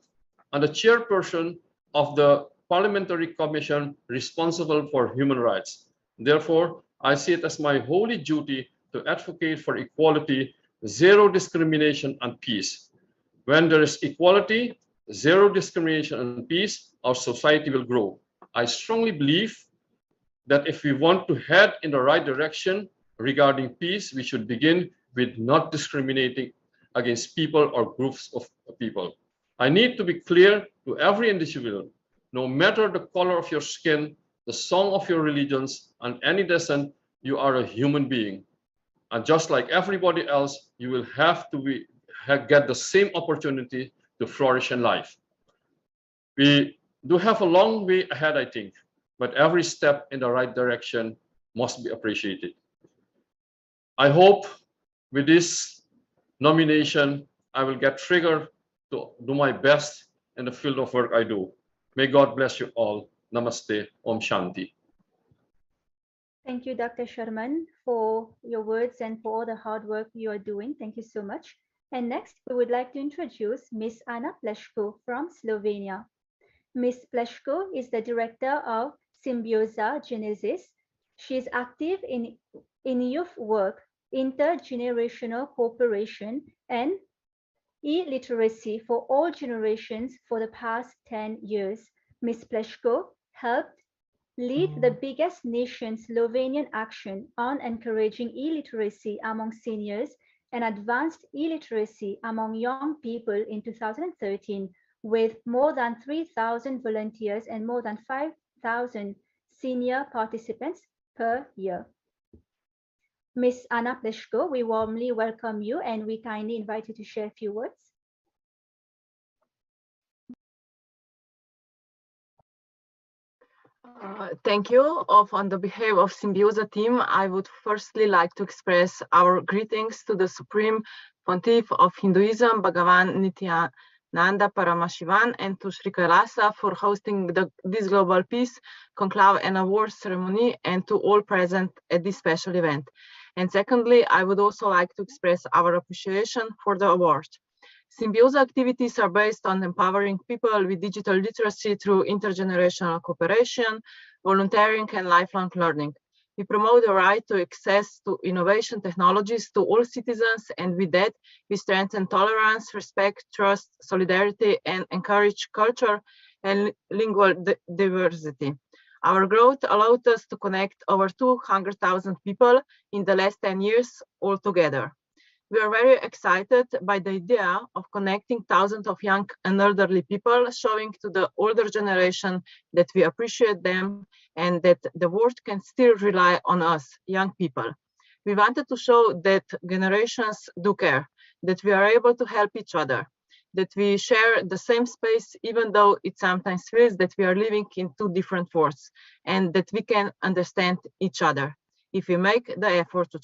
and the Chairperson of the Parliamentary Commission responsible for human rights. Therefore, I see it as my holy duty to advocate for equality, zero discrimination, and peace. When there is equality, zero discrimination, and peace, our society will grow. I strongly believe that if we want to head in the right direction regarding peace, we should begin with not discriminating against people or groups of people. I need to be clear to every individual, no matter the color of your skin, the song of your religions, and any descent, you are a human being. And just like everybody else, you will have to get the same opportunity to flourish in life. We do have a long way ahead, I think, but every step in the right direction must be appreciated. I hope with this nomination, I will get triggered to do my best in the field of work I do. May God bless you all. Namaste. Om Shanti. Thank you, Dr. Sharman, for your words and for all the hard work you are doing. Thank you so much. And next, we would like to introduce Ms. Ana Pleško from Slovenia. Ms. Pleško is the director of Symbioza Genesis. She is active in youth work, intergenerational cooperation, and e-literacy for all generations for the past 10 years. Ms. Pleško helped lead the biggest nation Slovenian action on encouraging e-literacy among seniors and advanced e-literacy among young people in 2013, with more than 3,000 volunteers and more than 5,000 senior participants per year. Ms. Ana Pleško, we warmly welcome you and we kindly invite you to share a few words. Thank you. On the behalf of Symbioza team, I would firstly like to express our greetings to the Supreme Pontiff of Hinduism, Bhagavan Nithyananda Paramashivam, and to Sri Kailasa for hosting this Global Peace Conclave and Award ceremony, and to all present at this special event. And secondly, I would also like to express our appreciation for the award. Symbioza activities are based on empowering people with digital literacy through intergenerational cooperation, volunteering, and lifelong learning. We promote the right to access to innovation technologies to all citizens, and with that, we strengthen tolerance, respect, trust, solidarity, and encourage culture and lingual diversity. Our growth allowed us to connect over 200,000 people in the last 10 years altogether. We are very excited by the idea of connecting thousands of young and elderly people, showing to the older generation that we appreciate them and that the world can still rely on us, young people. We wanted to show that generations do care, that we are able to help each other, that we share the same space, even though it sometimes feels that we are living in two different worlds, and that we can understand each other if we make the effort to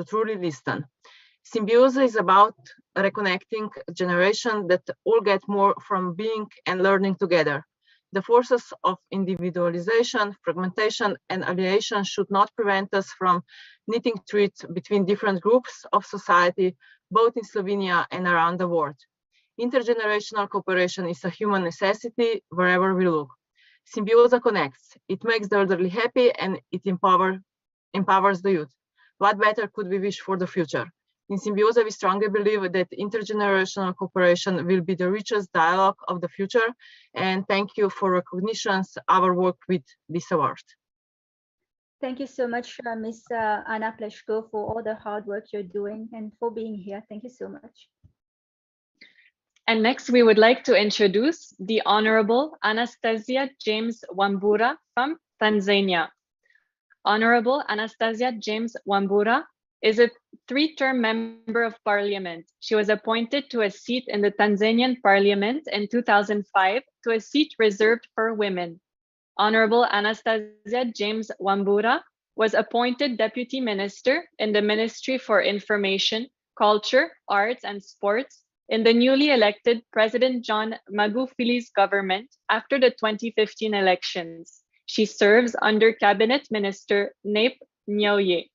truly listen. Symbiosis is about reconnecting a generation that all get more from being and learning together. The forces of individualization, fragmentation, and alienation should not prevent us from knitting threads between different groups of society, both in Slovenia and around the world. Intergenerational cooperation is a human necessity wherever we look. Symbioza connects. It makes the elderly happy and it empowers the youth. What better could we wish for the future? In Symbioza, we strongly believe that intergenerational cooperation will be the richest dialogue of the future. And thank you for recognitions our work with this award. Thank you so much, Ms. Ana Pleško, for all the hard work you're doing and for being here. Thank you so much. And next, we would like to introduce the Honorable Anastasia James Wambura from Tanzania. Honorable Anastasia James Wambura is a three-term member of parliament. She was appointed to a seat in the Tanzanian parliament in 2005 to a seat reserved for women. Honorable Anastasia James Wambura was appointed Deputy Minister in the Ministry for Information, Culture, Arts and Sports in the newly elected President John Magufuli's government after the 2015 elections. She serves under Cabinet Minister Nape Nnauye.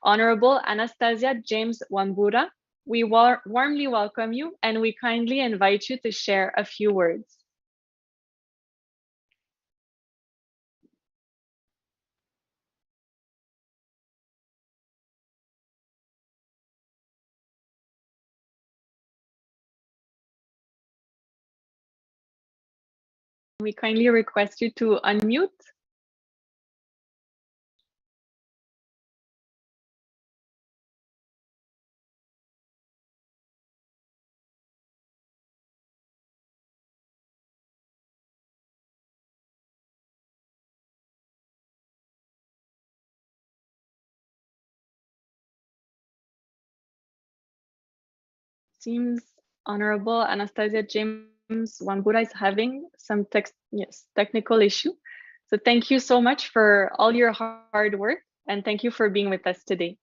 Honorable Anastasia James Wambura, we warmly welcome you and we kindly invite you to share a few words. we kindly request you to unmute? Seems Honorable Anastasia James Wambura is having some technical issue. So thank you so much for all your hard work, and thank you for being with us today.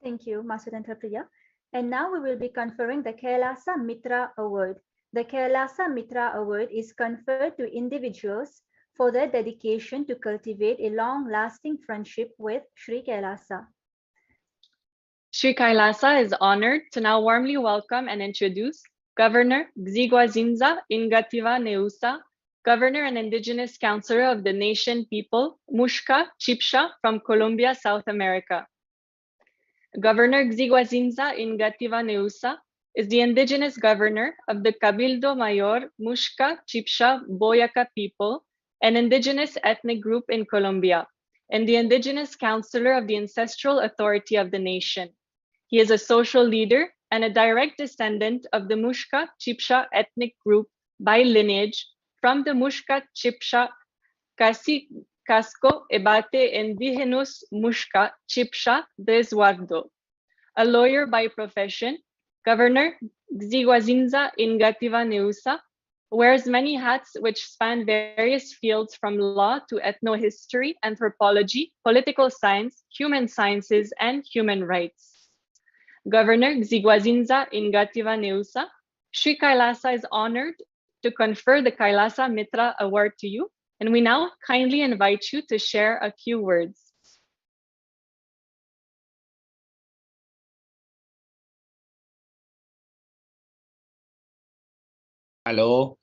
Thank you, Master Priya. And now we will be conferring the Kailasa Mitra Award. The Kailasa Mitra Award is conferred to individuals for their dedication to cultivate a long-lasting friendship with Sri Kailasa. Sri Kailasa is honored to now warmly welcome and introduce Governor Gzigwazinza Ingativa Neusa, Governor and Indigenous Counselor of the Nation People, Mushka Chipsha from Colombia, South America. Governor Gzigwazinza Ingativa Neusa is the Indigenous Governor of the Cabildo Mayor Mushka Chipsha Boyaca people, an indigenous ethnic group in Colombia, and the Indigenous Counselor of the Ancestral Authority of the Nation. He is a social leader and a direct descendant of the Mushka Chipsha ethnic group by lineage from the Mushka Chipsha Casco Ebate Indigenous Mushka Chipsha Desguardo. A lawyer by profession, Governor Gzigwazinza Ingativa Neusa wears many hats which span various fields from law to ethnohistory, anthropology, political science, human sciences, and human rights. Governor Gzigwazinza Ingativa Neusa, Sri Kailasa is honored to confer the Kailasa Mitra Award to you, and we now kindly invite you to share a few words. Aló,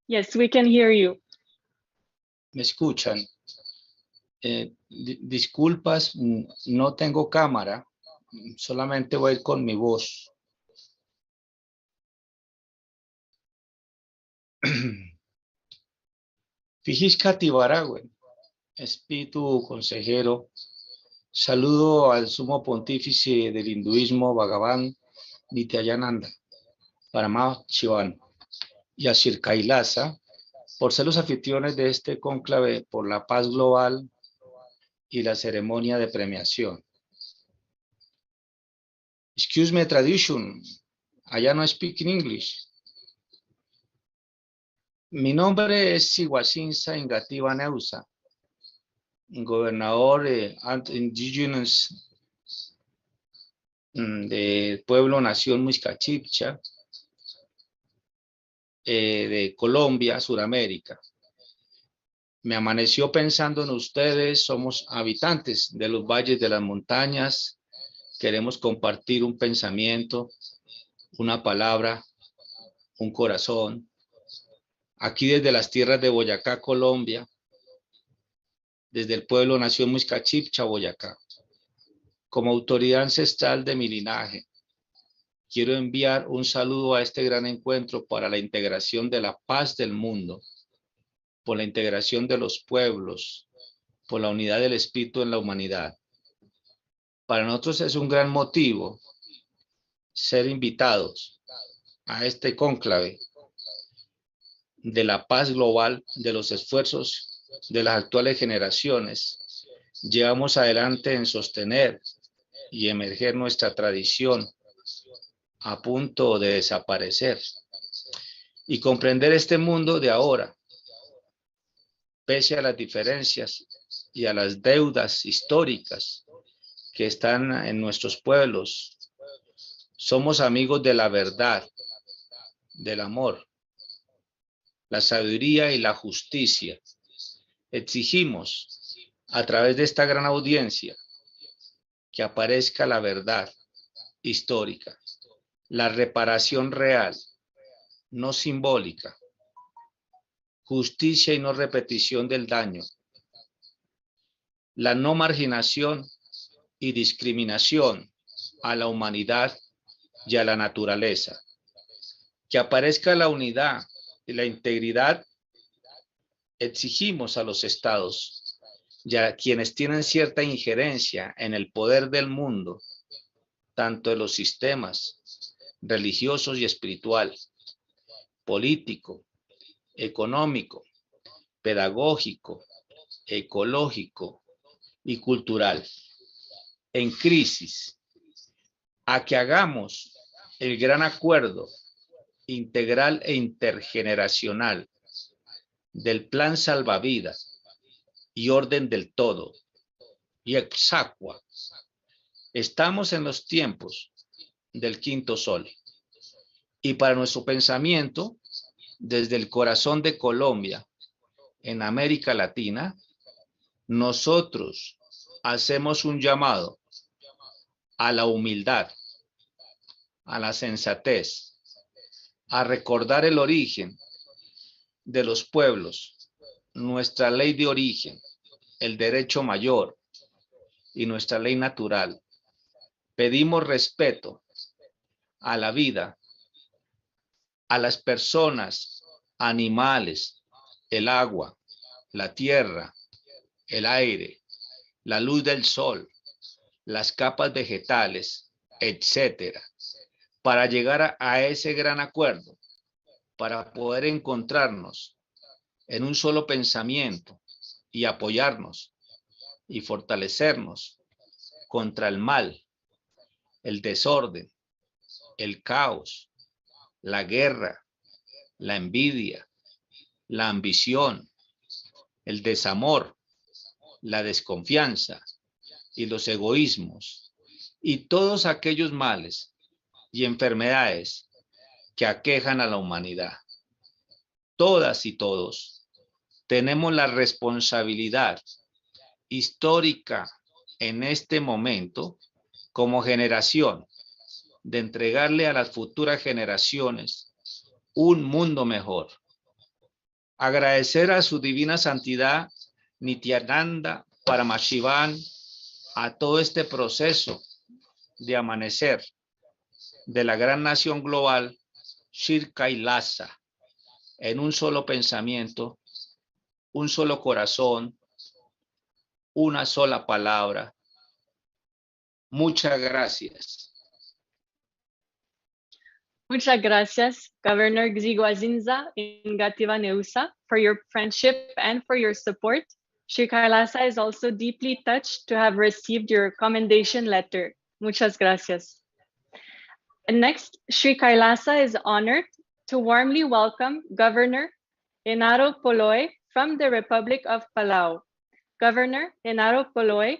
Yes, we can hear you. ¿me escuchan? Disculpas, no tengo cámara, solamente voy con mi voz. Fijisca Tibaragüe, espíritu consejero, saludo al sumo pontífice del hinduismo Bhagavan Nithyananda Paramashivam y a Sri Kailasa por ser los anfitriones de este cónclave por la paz global y la ceremonia de premiación. Excuse me, tradition, allá no speak in English. Mi nombre es Gzigwazinza Ingativa Neusa, gobernador indigenous del pueblo nación Muisca Chipcha de Colombia, Suramérica. Me amaneció pensando en ustedes, somos habitantes de los valles de las montañas, queremos compartir un pensamiento, una palabra, un corazón. Aquí desde las tierras de Boyacá, Colombia, desde el pueblo nación Muisca Chipcha, Boyacá. Como autoridad ancestral de mi linaje, quiero enviar un saludo a este gran encuentro para la integración de la paz del mundo, por la integración de los pueblos, por la unidad del espíritu en la humanidad. Para nosotros es un gran motivo ser invitados a este cónclave de la paz global, de los esfuerzos de las actuales generaciones. Llevamos adelante en sostener y emerger nuestra tradición a punto de desaparecer y comprender este mundo de ahora, pese a las diferencias y a las deudas históricas que están en nuestros pueblos. Somos amigos de la verdad, del amor, la sabiduría y la justicia. Exigimos a través de esta gran audiencia que aparezca la verdad histórica, la reparación real, no simbólica, justicia y no repetición del daño, la no marginación y discriminación a la humanidad y a la naturaleza. Que aparezca la unidad y la integridad, exigimos a los estados y a quienes tienen cierta injerencia en el poder del mundo, tanto de los sistemas religiosos y espiritual, político, económico, pedagógico, ecológico y cultural, en crisis, a que hagamos el gran acuerdo integral e intergeneracional del plan salvavidas y orden del todo y exaqua. Estamos en los tiempos del quinto sol y para nuestro pensamiento, desde el corazón de Colombia, en América Latina, nosotros hacemos un llamado a la humildad, a la sensatez, a recordar el origen de los pueblos, nuestra ley de origen, el derecho mayor y nuestra ley natural. Pedimos respeto a la vida, a las personas, animales, el agua, la tierra, el aire, la luz del sol, las capas vegetales, etcétera, para llegar a ese gran acuerdo, para poder encontrarnos en un solo pensamiento y apoyarnos y fortalecernos contra el mal, el desorden, el caos, la guerra, la envidia, la ambición, el desamor, la desconfianza y los egoísmos y todos aquellos males y enfermedades que aquejan a la humanidad. Todas y todos tenemos la responsabilidad histórica en este momento como generación de entregarle a las futuras generaciones un mundo mejor. Agradecer a su divina santidad Nithyananda Paramashivam a todo este proceso de amanecer de la gran nación global Shir Kailasa en un solo pensamiento, un solo corazón, una sola palabra. Muchas gracias. Muchas gracias, Governor Gzigwazinza Ingativa Neusa, for your friendship and for your support. Shri Kailasa is also deeply touched to have received your commendation letter. Muchas gracias. And next, Shri Kailasa is honored to warmly welcome Governor Enaro Poloy from the Republic of Palau. Governor Enaro Poloy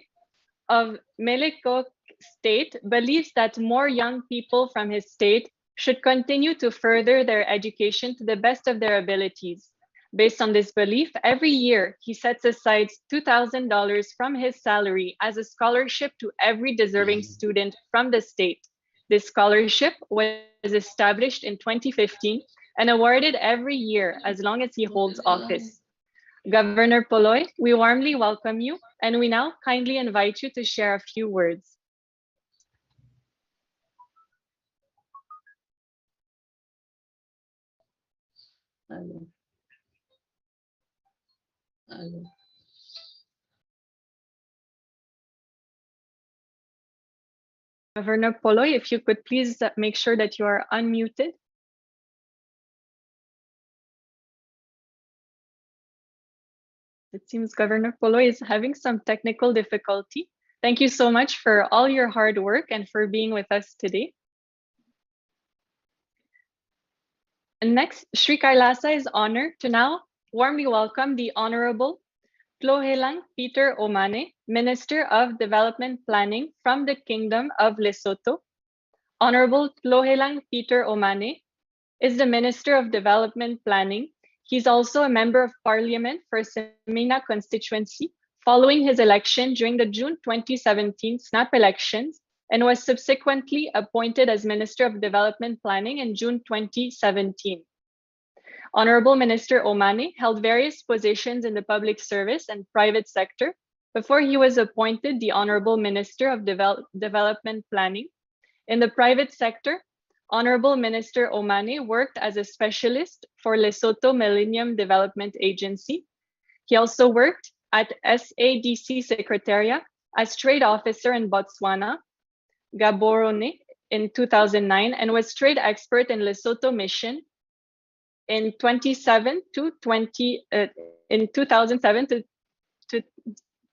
of Meleco State believes that more young people from his state should continue to further their education to the best of their abilities. Based on this belief, every year he sets aside $2,000 from his salary as a scholarship to every deserving student from the state. This scholarship was established in 2015 and awarded every year as long as he holds office. Governor Poloy, we warmly welcome you, and we now kindly invite you to share a few words. Governor Poloy, if you could please make sure that you are unmuted. It seems Governor Poloy is having some technical difficulty. Thank you so much for all your hard work and for being with us today. And next, Shri Kailasa is honored to now warmly welcome the Honorable Tlohelang Peter Omane, Minister of Development Planning from the Kingdom of Lesotho. Honorable Tlohelang Peter Omane is the Minister of Development Planning. He's also a member of Parliament for Semina constituency following his election during the June 2017 snap elections and was subsequently appointed as Minister of Development Planning in June 2017. Honorable Minister Omane held various positions in the public service and private sector before he was appointed the Honorable Minister of Development Planning. In the private sector, Honorable Minister Omane worked as a specialist for Lesotho Millennium Development Agency. He also worked at SADC Secretariat as trade officer in Botswana, Gaborone in 2009, and was trade expert in Lesotho Mission in 2007 to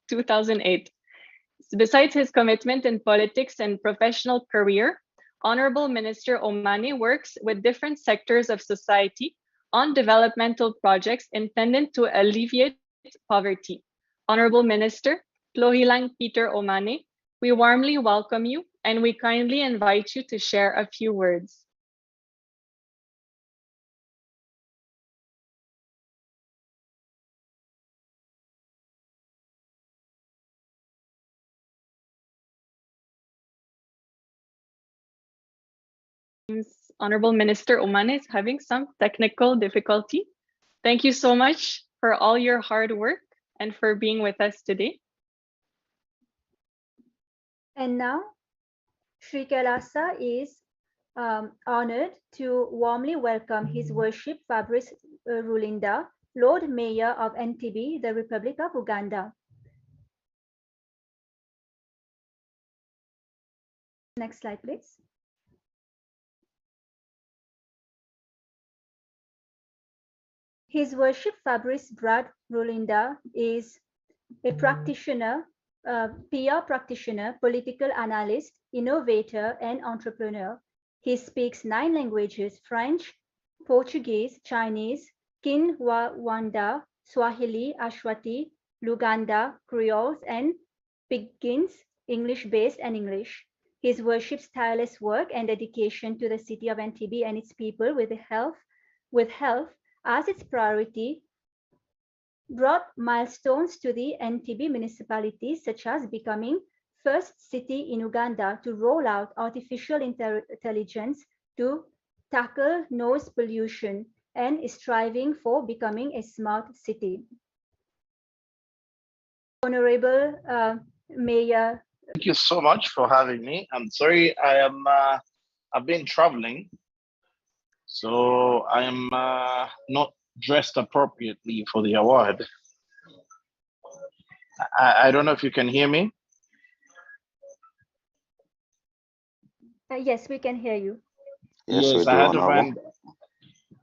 2008. Besides his commitment in politics and professional career, Honorable Minister Omane works with different sectors of society on developmental projects intended to alleviate poverty. Honorable Minister Tlohilang Peter Omane, we warmly welcome you and we kindly invite you to share a few words. Honorable Minister Omane is having some technical difficulty. Thank you so much for all your hard work and for being with us today. And now, Sri Kailasa is honored to warmly welcome His Worship Fabrice Rulinda, Lord Mayor of Entebbe, the Republic of Uganda. Next slide, please. His Worship Fabrice Brad Rulinda is a practitioner, PR practitioner, political analyst, innovator, and entrepreneur. He speaks 9 languages: French, Portuguese, Chinese, Kinyarwanda, Swahili, Ashwati, Luganda, Creole, and Pidgin's English-based and English. His worship's tireless work and dedication to the city of Entebbe and its people with health as its priority brought milestones to the Entebbe municipality, such as becoming first city in Uganda to roll out artificial intelligence to tackle noise pollution and striving for becoming a smart city. Honorable Mayor. Thank you so much for having me. I'm sorry, I've been traveling, so I am not dressed appropriately for the award. I don't know if you can hear me. Yes, we can hear you. Yes, I had to find.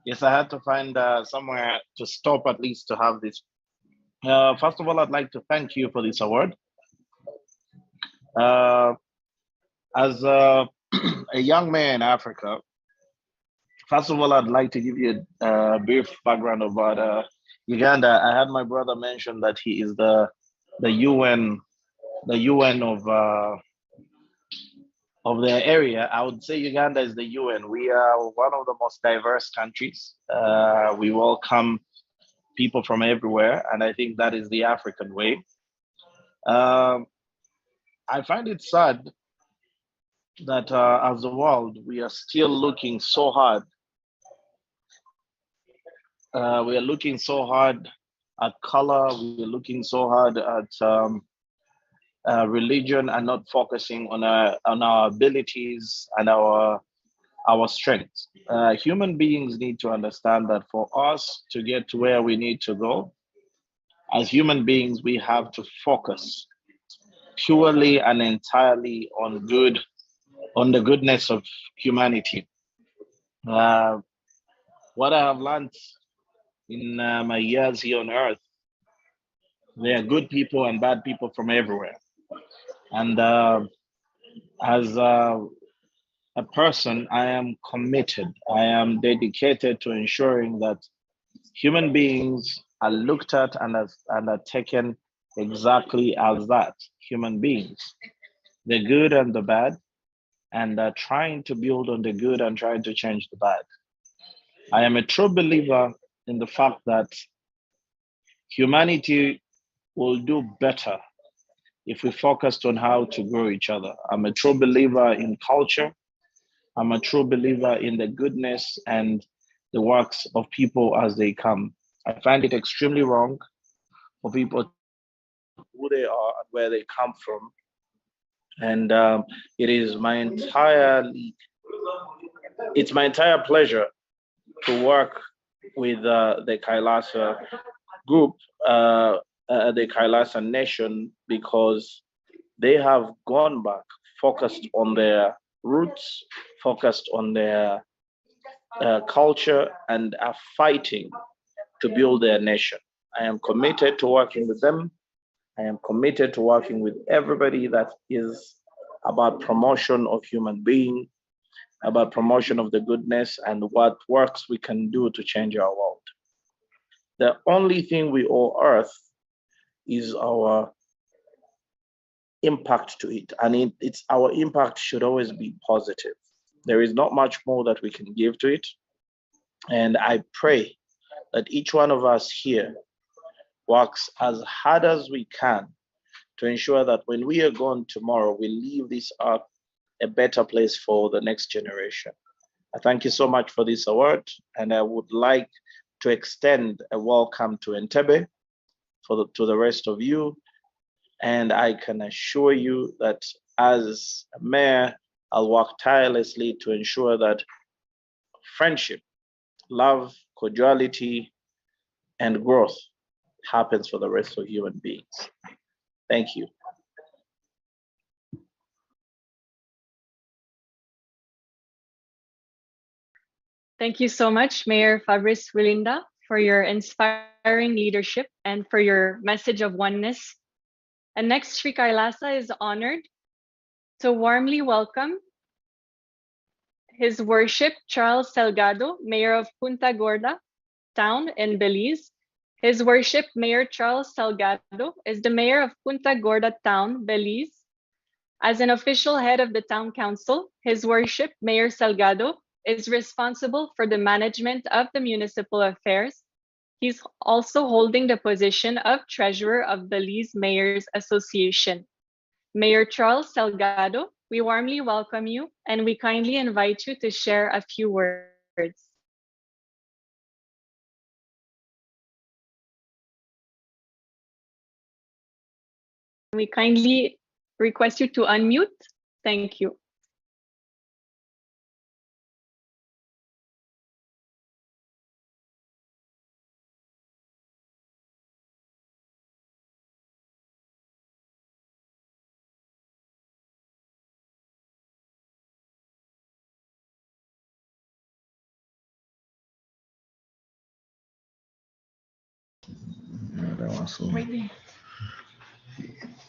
Yes, I had to find somewhere to stop at least to have this. First of all, I'd like to thank you for this award. As a young man in Africa, first of all, I'd like to give you a brief background about Uganda. I had my brother mention that he is the UN of the area. I would say Uganda is the UN. We are one of the most diverse countries. We welcome people from everywhere, and I think that is the African way. I find it sad that as a world, we are still looking so hard. We are looking so hard at color. We are looking so hard at religion and not focusing on our abilities and our strengths. Human beings need to understand that for us to get to where we need to go, as human beings, we have to focus purely and entirely on the goodness of humanity. What I have learned in my years here on earth, there are good people and bad people from everywhere. And as a person, I am committed, I am dedicated to ensuring that human beings are looked at and are taken exactly as that, human beings, the good and the bad, and trying to build on the good and trying to change the bad. I am a true believer in the fact that humanity will do better if we focused on how to grow each other. I'm a true believer in culture. I'm a true believer in the goodness and the works of people as they come. I find it extremely wrong for people who they are and where they come from. And it is my entirely it's my entire pleasure to work with the Kailasa group, the Kailasa nation, because they have gone back, focused on their roots, focused on their culture, and are fighting to build their nation. I am committed to working with them. I am committed to working with everybody that is about promotion of human being, about promotion of the goodness and what works we can do to change our world. The only thing we owe Earth is our impact to it, and it's our impact should always be positive. There is not much more that we can give to it, and I pray that each one of us here works as hard as we can to ensure that when we are gone tomorrow, we leave this earth a better place for the next generation. I thank you so much for this award, and I would like to extend a welcome to Entebbe to the rest of you. And I can assure you that as a mayor, I'll work tirelessly to ensure that friendship, love, cordiality, and growth happens for the rest of human beings. Thank you. Thank you so much, Mayor Fabrice Wilinda, for your inspiring leadership and for your message of oneness. And next, Sri Kailasa is honored to warmly welcome His Worship Charles Salgado, Mayor of Punta Gorda Town in Belize. His Worship Mayor Charles Salgado is the Mayor of Punta Gorda Town, Belize. As an official head of the Town Council, His Worship Mayor Salgado is responsible for the management of the municipal affairs. He's also holding the position of Treasurer of Belize Mayors Association. Mayor Charles Salgado, we warmly welcome you and we kindly invite you to share a few words. We kindly request you to unmute. Thank you.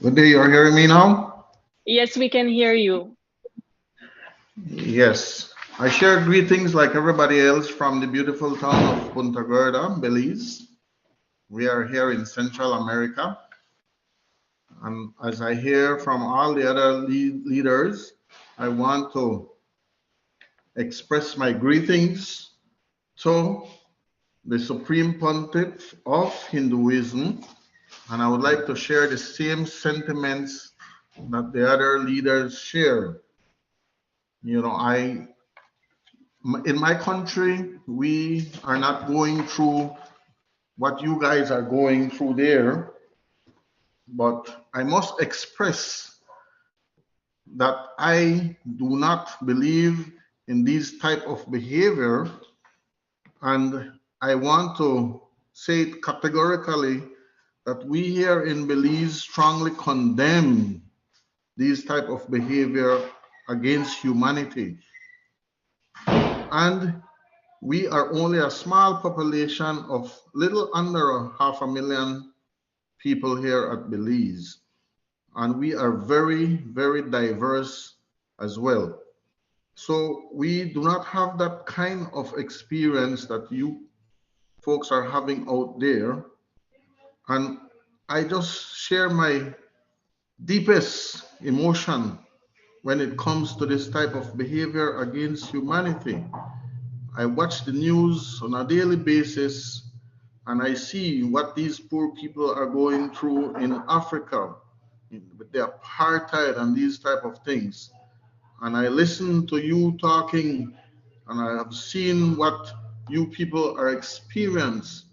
Good day, you're hearing me now? Yes, we can hear you. Yes. I share greetings like everybody else from the beautiful town of Punta Gorda, Belize. We are here in Central America. And as I hear from all the other leaders, I want to express my greetings to the Supreme Pontiff of Hinduism. And I would like to share the same sentiments that the other leaders share. You know, in my country, we are not going through what you guys are going through there, but I must express that I do not believe in this type of behavior, and I want to say it categorically that we here in Belize strongly condemn this type of behavior against humanity. And we are only a small population of little under 500,000 people here at Belize. And we are very, very diverse as well. So we do not have that kind of experience that you folks are having out there. And I just share my deepest emotion when it comes to this type of behavior against humanity. I watch the news on a daily basis and I see what these poor people are going through in Africa with the apartheid and these type of things. And I listen to you talking and I have seen what you people are experiencing.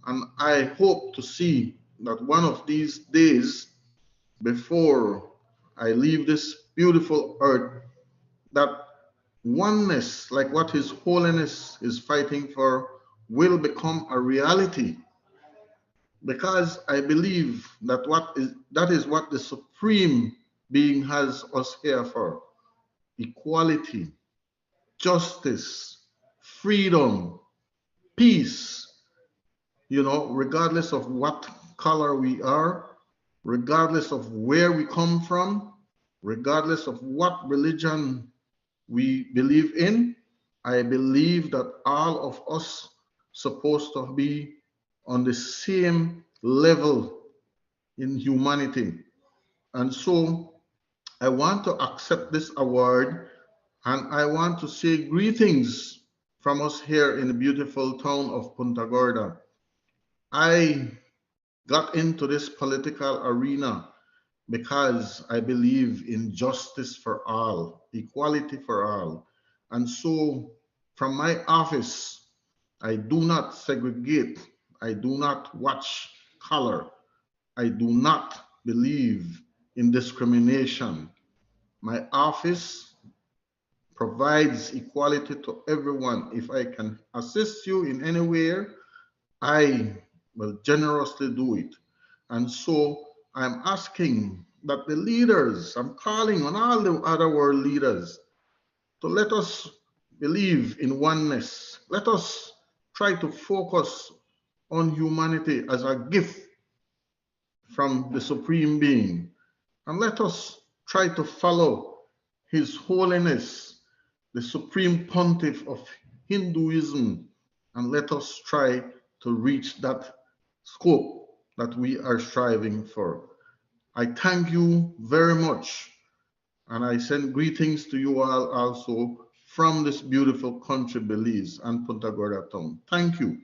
And I hope to see that one of these days, before I leave this beautiful earth, that oneness, like what His Holiness is fighting for, will become a reality. Because I believe that that is what the Supreme Being has us here for. Equality, justice, freedom, peace, regardless of what color we are, regardless of where we come from, regardless of what religion we believe in. I believe that all of us supposed to be on the same level in humanity. And so I want to accept this award, and I want to say greetings from us here in the beautiful town of Punta Gorda. I got into this political arena because I believe in justice for all, equality for all. And so from my office, I do not segregate. I do not watch color. I do not believe in discrimination. My office provides equality to everyone. If I can assist you in any way, I will generously do it. And so I'm asking that the leaders, I'm calling on all the other world leaders to let us believe in oneness. Let us try to focus on humanity as a gift from the Supreme Being. And let us try to follow His Holiness, the Supreme Pontiff of Hinduism, and let us try to reach that scope that we are striving for. I thank you very much, and I send greetings to you all also from this beautiful country, Belize and Punta Gorda town. Thank you.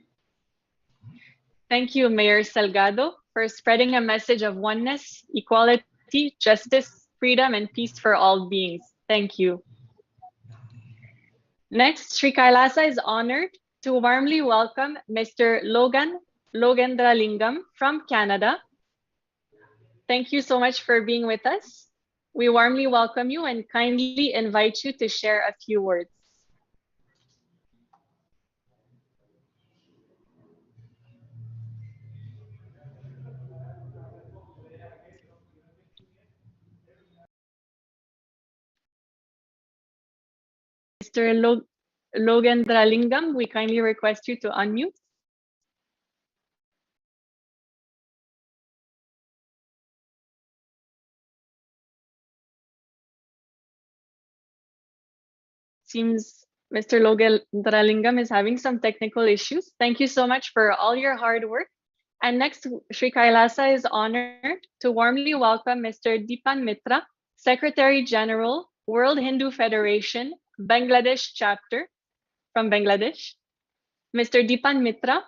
Thank you, Mayor Salgado, for spreading a message of oneness, equality, justice, freedom, and peace for all beings. Thank you. Next, Sri Kailasa is honored to warmly welcome Mr. Logendralingam from Canada. Thank you so much for being with us. We warmly welcome you and kindly invite you to share a few words. Mr. Logendralingam, we kindly request you to unmute. Seems Mr. Logendralingam is having some technical issues. Thank you so much for all your hard work. And next, Sri Kailasa is honored to warmly welcome Mr. Dipan Mitra, Secretary General, World Hindu Federation, Bangladesh Chapter from Bangladesh. Mr. Dipan Mitra,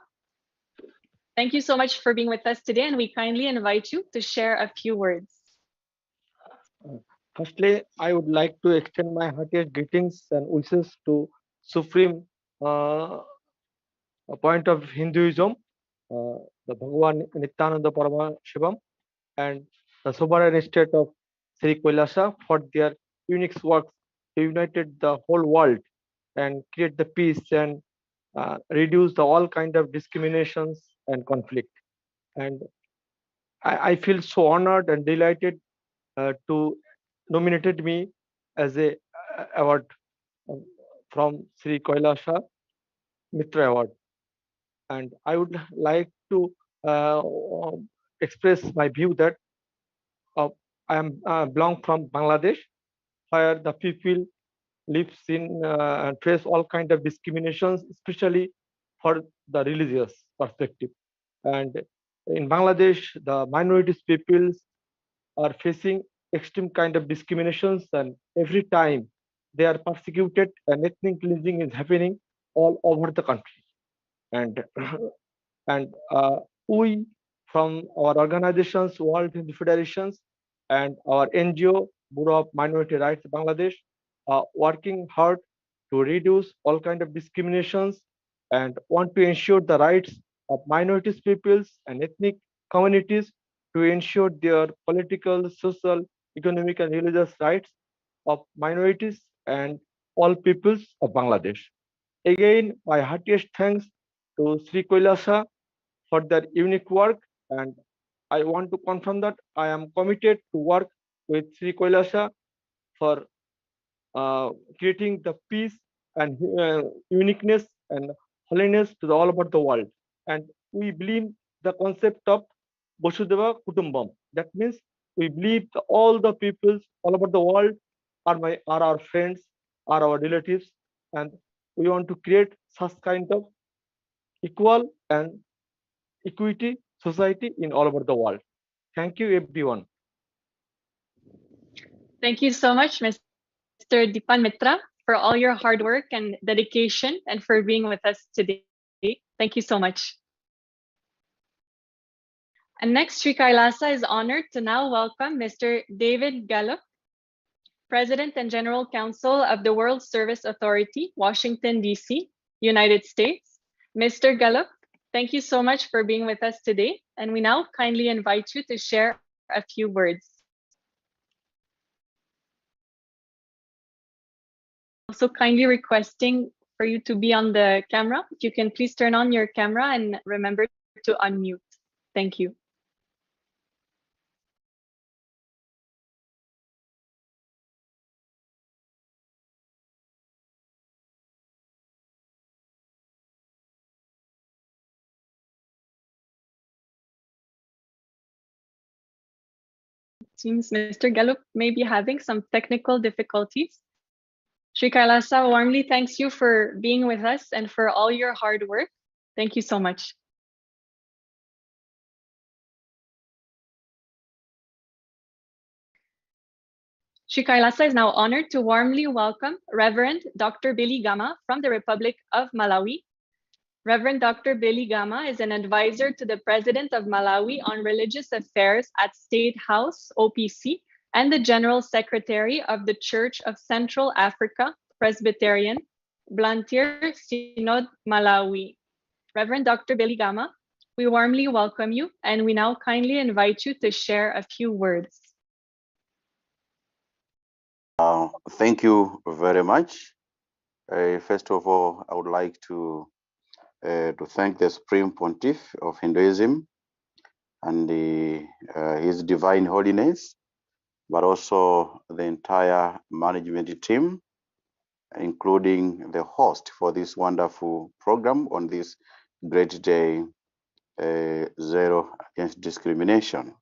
thank you so much for being with us today, and we kindly invite you to share a few words. Firstly, I would like to extend my heartiest greetings and wishes to Supreme point of Hinduism, the Bhagavan Nithyananda Paramashivam, and the sovereign state of Sri Kailasa for their unique works to unite the whole world and create the peace and reduce all kind of discriminations and conflict. And I feel so honored and delighted to nominated me as a award from Sri Kailasa Mitra Award. And I would like to express my view that I am belong from Bangladesh, where the people lives in and face all kind of discriminations, especially for the religious perspective. And in Bangladesh, the minorities peoples are facing extreme kind of discriminations, and every time they are persecuted and ethnic cleansing is happening all over the country. And and we from our organizations, World Hindu Federations, and our NGO, Bureau of Minority Rights Bangladesh, are working hard to reduce all kind of discriminations and want to ensure the rights of minorities peoples and ethnic communities to ensure their political, social, economic, and religious rights of minorities and all peoples of Bangladesh. Again, my heartiest thanks to Sri Kailasa for their unique work, and I want to confirm that I am committed to work with Sri Kailasa for creating the peace and uniqueness and holiness to all about the world. And we believe the concept of Vasudhaiva Kutumbam. That means we believe all the peoples all over the world are our friends, are our relatives, and we want to create such kind of equal and equity society in all over the world. Thank you, everyone. Thank you so much, Mr. Dipan Mitra, for all your hard work and dedication and for being with us today. Thank you so much. And next, Sri Kailasa is honored to now welcome Mr. David Gallup, President and General Counsel of the World Service Authority, Washington, D.C., United States. Mr. Gallup, thank you so much for being with us today, and we now kindly invite you to share a few words. Also kindly requesting for you to be on the camera. If you can please turn on your camera and remember to unmute. Thank you. Seems Mr. Gallup may be having some technical difficulties. Sri Kailasa warmly thanks you for being with us and for all your hard work. Thank you so much. Sri Kailasa is now honored to warmly welcome Reverend Dr. Billy Gama from the Republic of Malawi. Reverend Dr. Billy Gama is an advisor to the President of Malawi on Religious Affairs at State House, OPC, and the General Secretary of the Church of Central Africa, Presbyterian, Blantyre Synod, Malawi. Reverend Dr. Billy Gama, we warmly welcome you, and we now kindly invite you to share a few words. Thank you very much. First of all, I would like to thank the Supreme Pontiff of Hinduism and His Divine Holiness, but also the entire management team, including the host for this wonderful program on this great day, Zero Against Discrimination.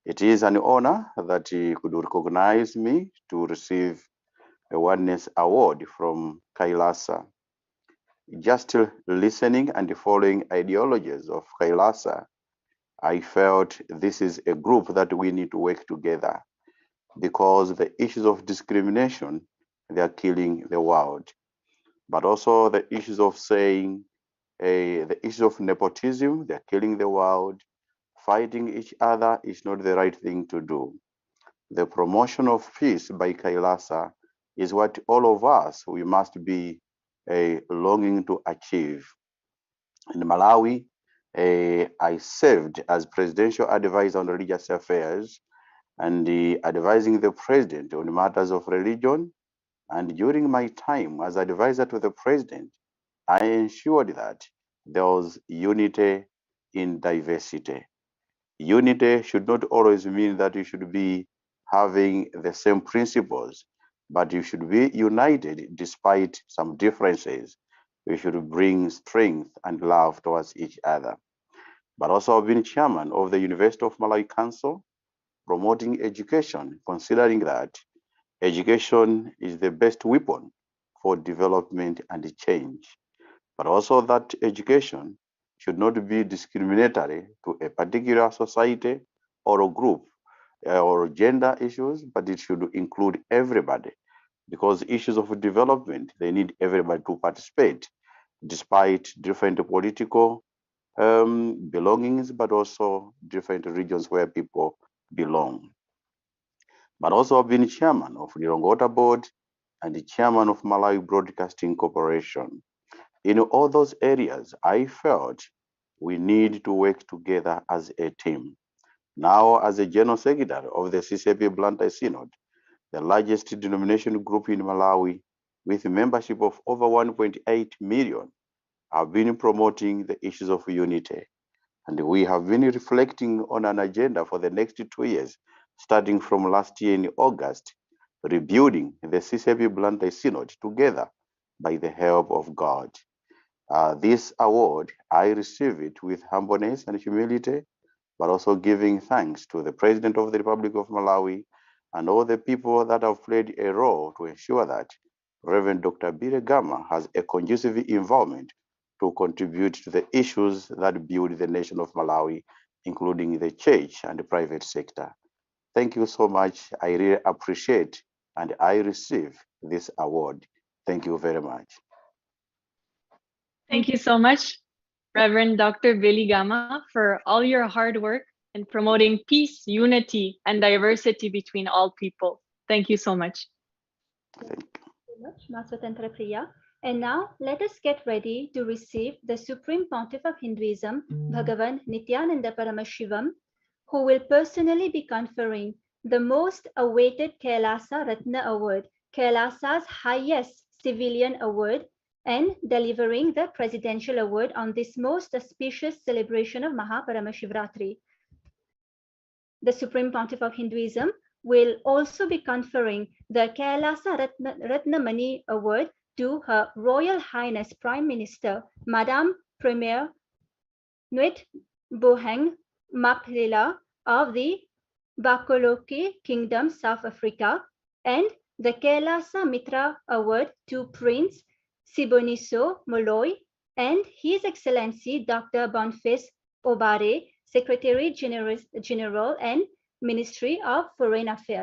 It is an honor that you could recognize me to receive a Oneness Award from Kailasa. Just listening and following ideologies of Kailasa, I felt this is a group that we need to work together, because the issues of discrimination, they are killing the world. But also the issues of saying, the issues of nepotism, they're killing the world. Fighting each other is not the right thing to do. The promotion of peace by Kailasa is what all of us, we must be longing to achieve. In Malawi, I served as presidential advisor on religious affairs and advising the president on matters of religion. And during my time as advisor to the president, I ensured that there was unity in diversity. Unity should not always mean that you should be having the same principles, but you should be united despite some differences. We should bring strength and love towards each other. But also I've been chairman of the University of Malawi Council, promoting education, considering that education is the best weapon for development and change. But also that education should not be discriminatory to a particular society or a group or gender issues, but it should include everybody, because issues of development, they need everybody to participate, despite different political belongings, but also different regions where people belong. But also I've been chairman of the Rongota Board and the chairman of Malawi Broadcasting Corporation. In all those areas, I felt we need to work together as a team. Now, as a general secretary of the CCP Blantyre Synod, the largest denomination group in Malawi, with a membership of over 1.8 million, have been promoting the issues of unity. And we have been reflecting on an agenda for the next 2 years, starting from last year in August, rebuilding the CCP Blantyre Synod together by the help of God. This award, I receive it with humbleness and humility, but also giving thanks to the President of the Republic of Malawi and all the people that have played a role to ensure that Reverend Dr. Bire Gama has a conducive involvement to contribute to the issues that build the nation of Malawi, including the church and the private sector. Thank you so much. I really appreciate and I receive this award. Thank you very much. Thank you so much, Reverend Dr. Billy Gama, for all your hard work in promoting peace, unity, and diversity between all people. Thank you so much. Thank you. Master Tantra Priya. And now let us get ready to receive the Supreme Pontiff of Hinduism, Bhagavan Nithyananda Paramashivam, who will personally be conferring the most awaited Kailasa Ratna Award, Kailasa's highest civilian award, and delivering the Presidential Award on this most auspicious celebration of Maha Paramashivaratri. The Supreme Pontiff of Hinduism will also be conferring the Kailasa Ratnamani Award to Her Royal Highness Prime Minister, Madame Premier Nuit Boheng Maprila of the Bakoloke Kingdom, South Africa, and the Kailasa Mitra Award to Prince Siboniso Moloi and His Excellency Dr. Boniface Obare, Secretary General and Ministry of Foreign Affairs.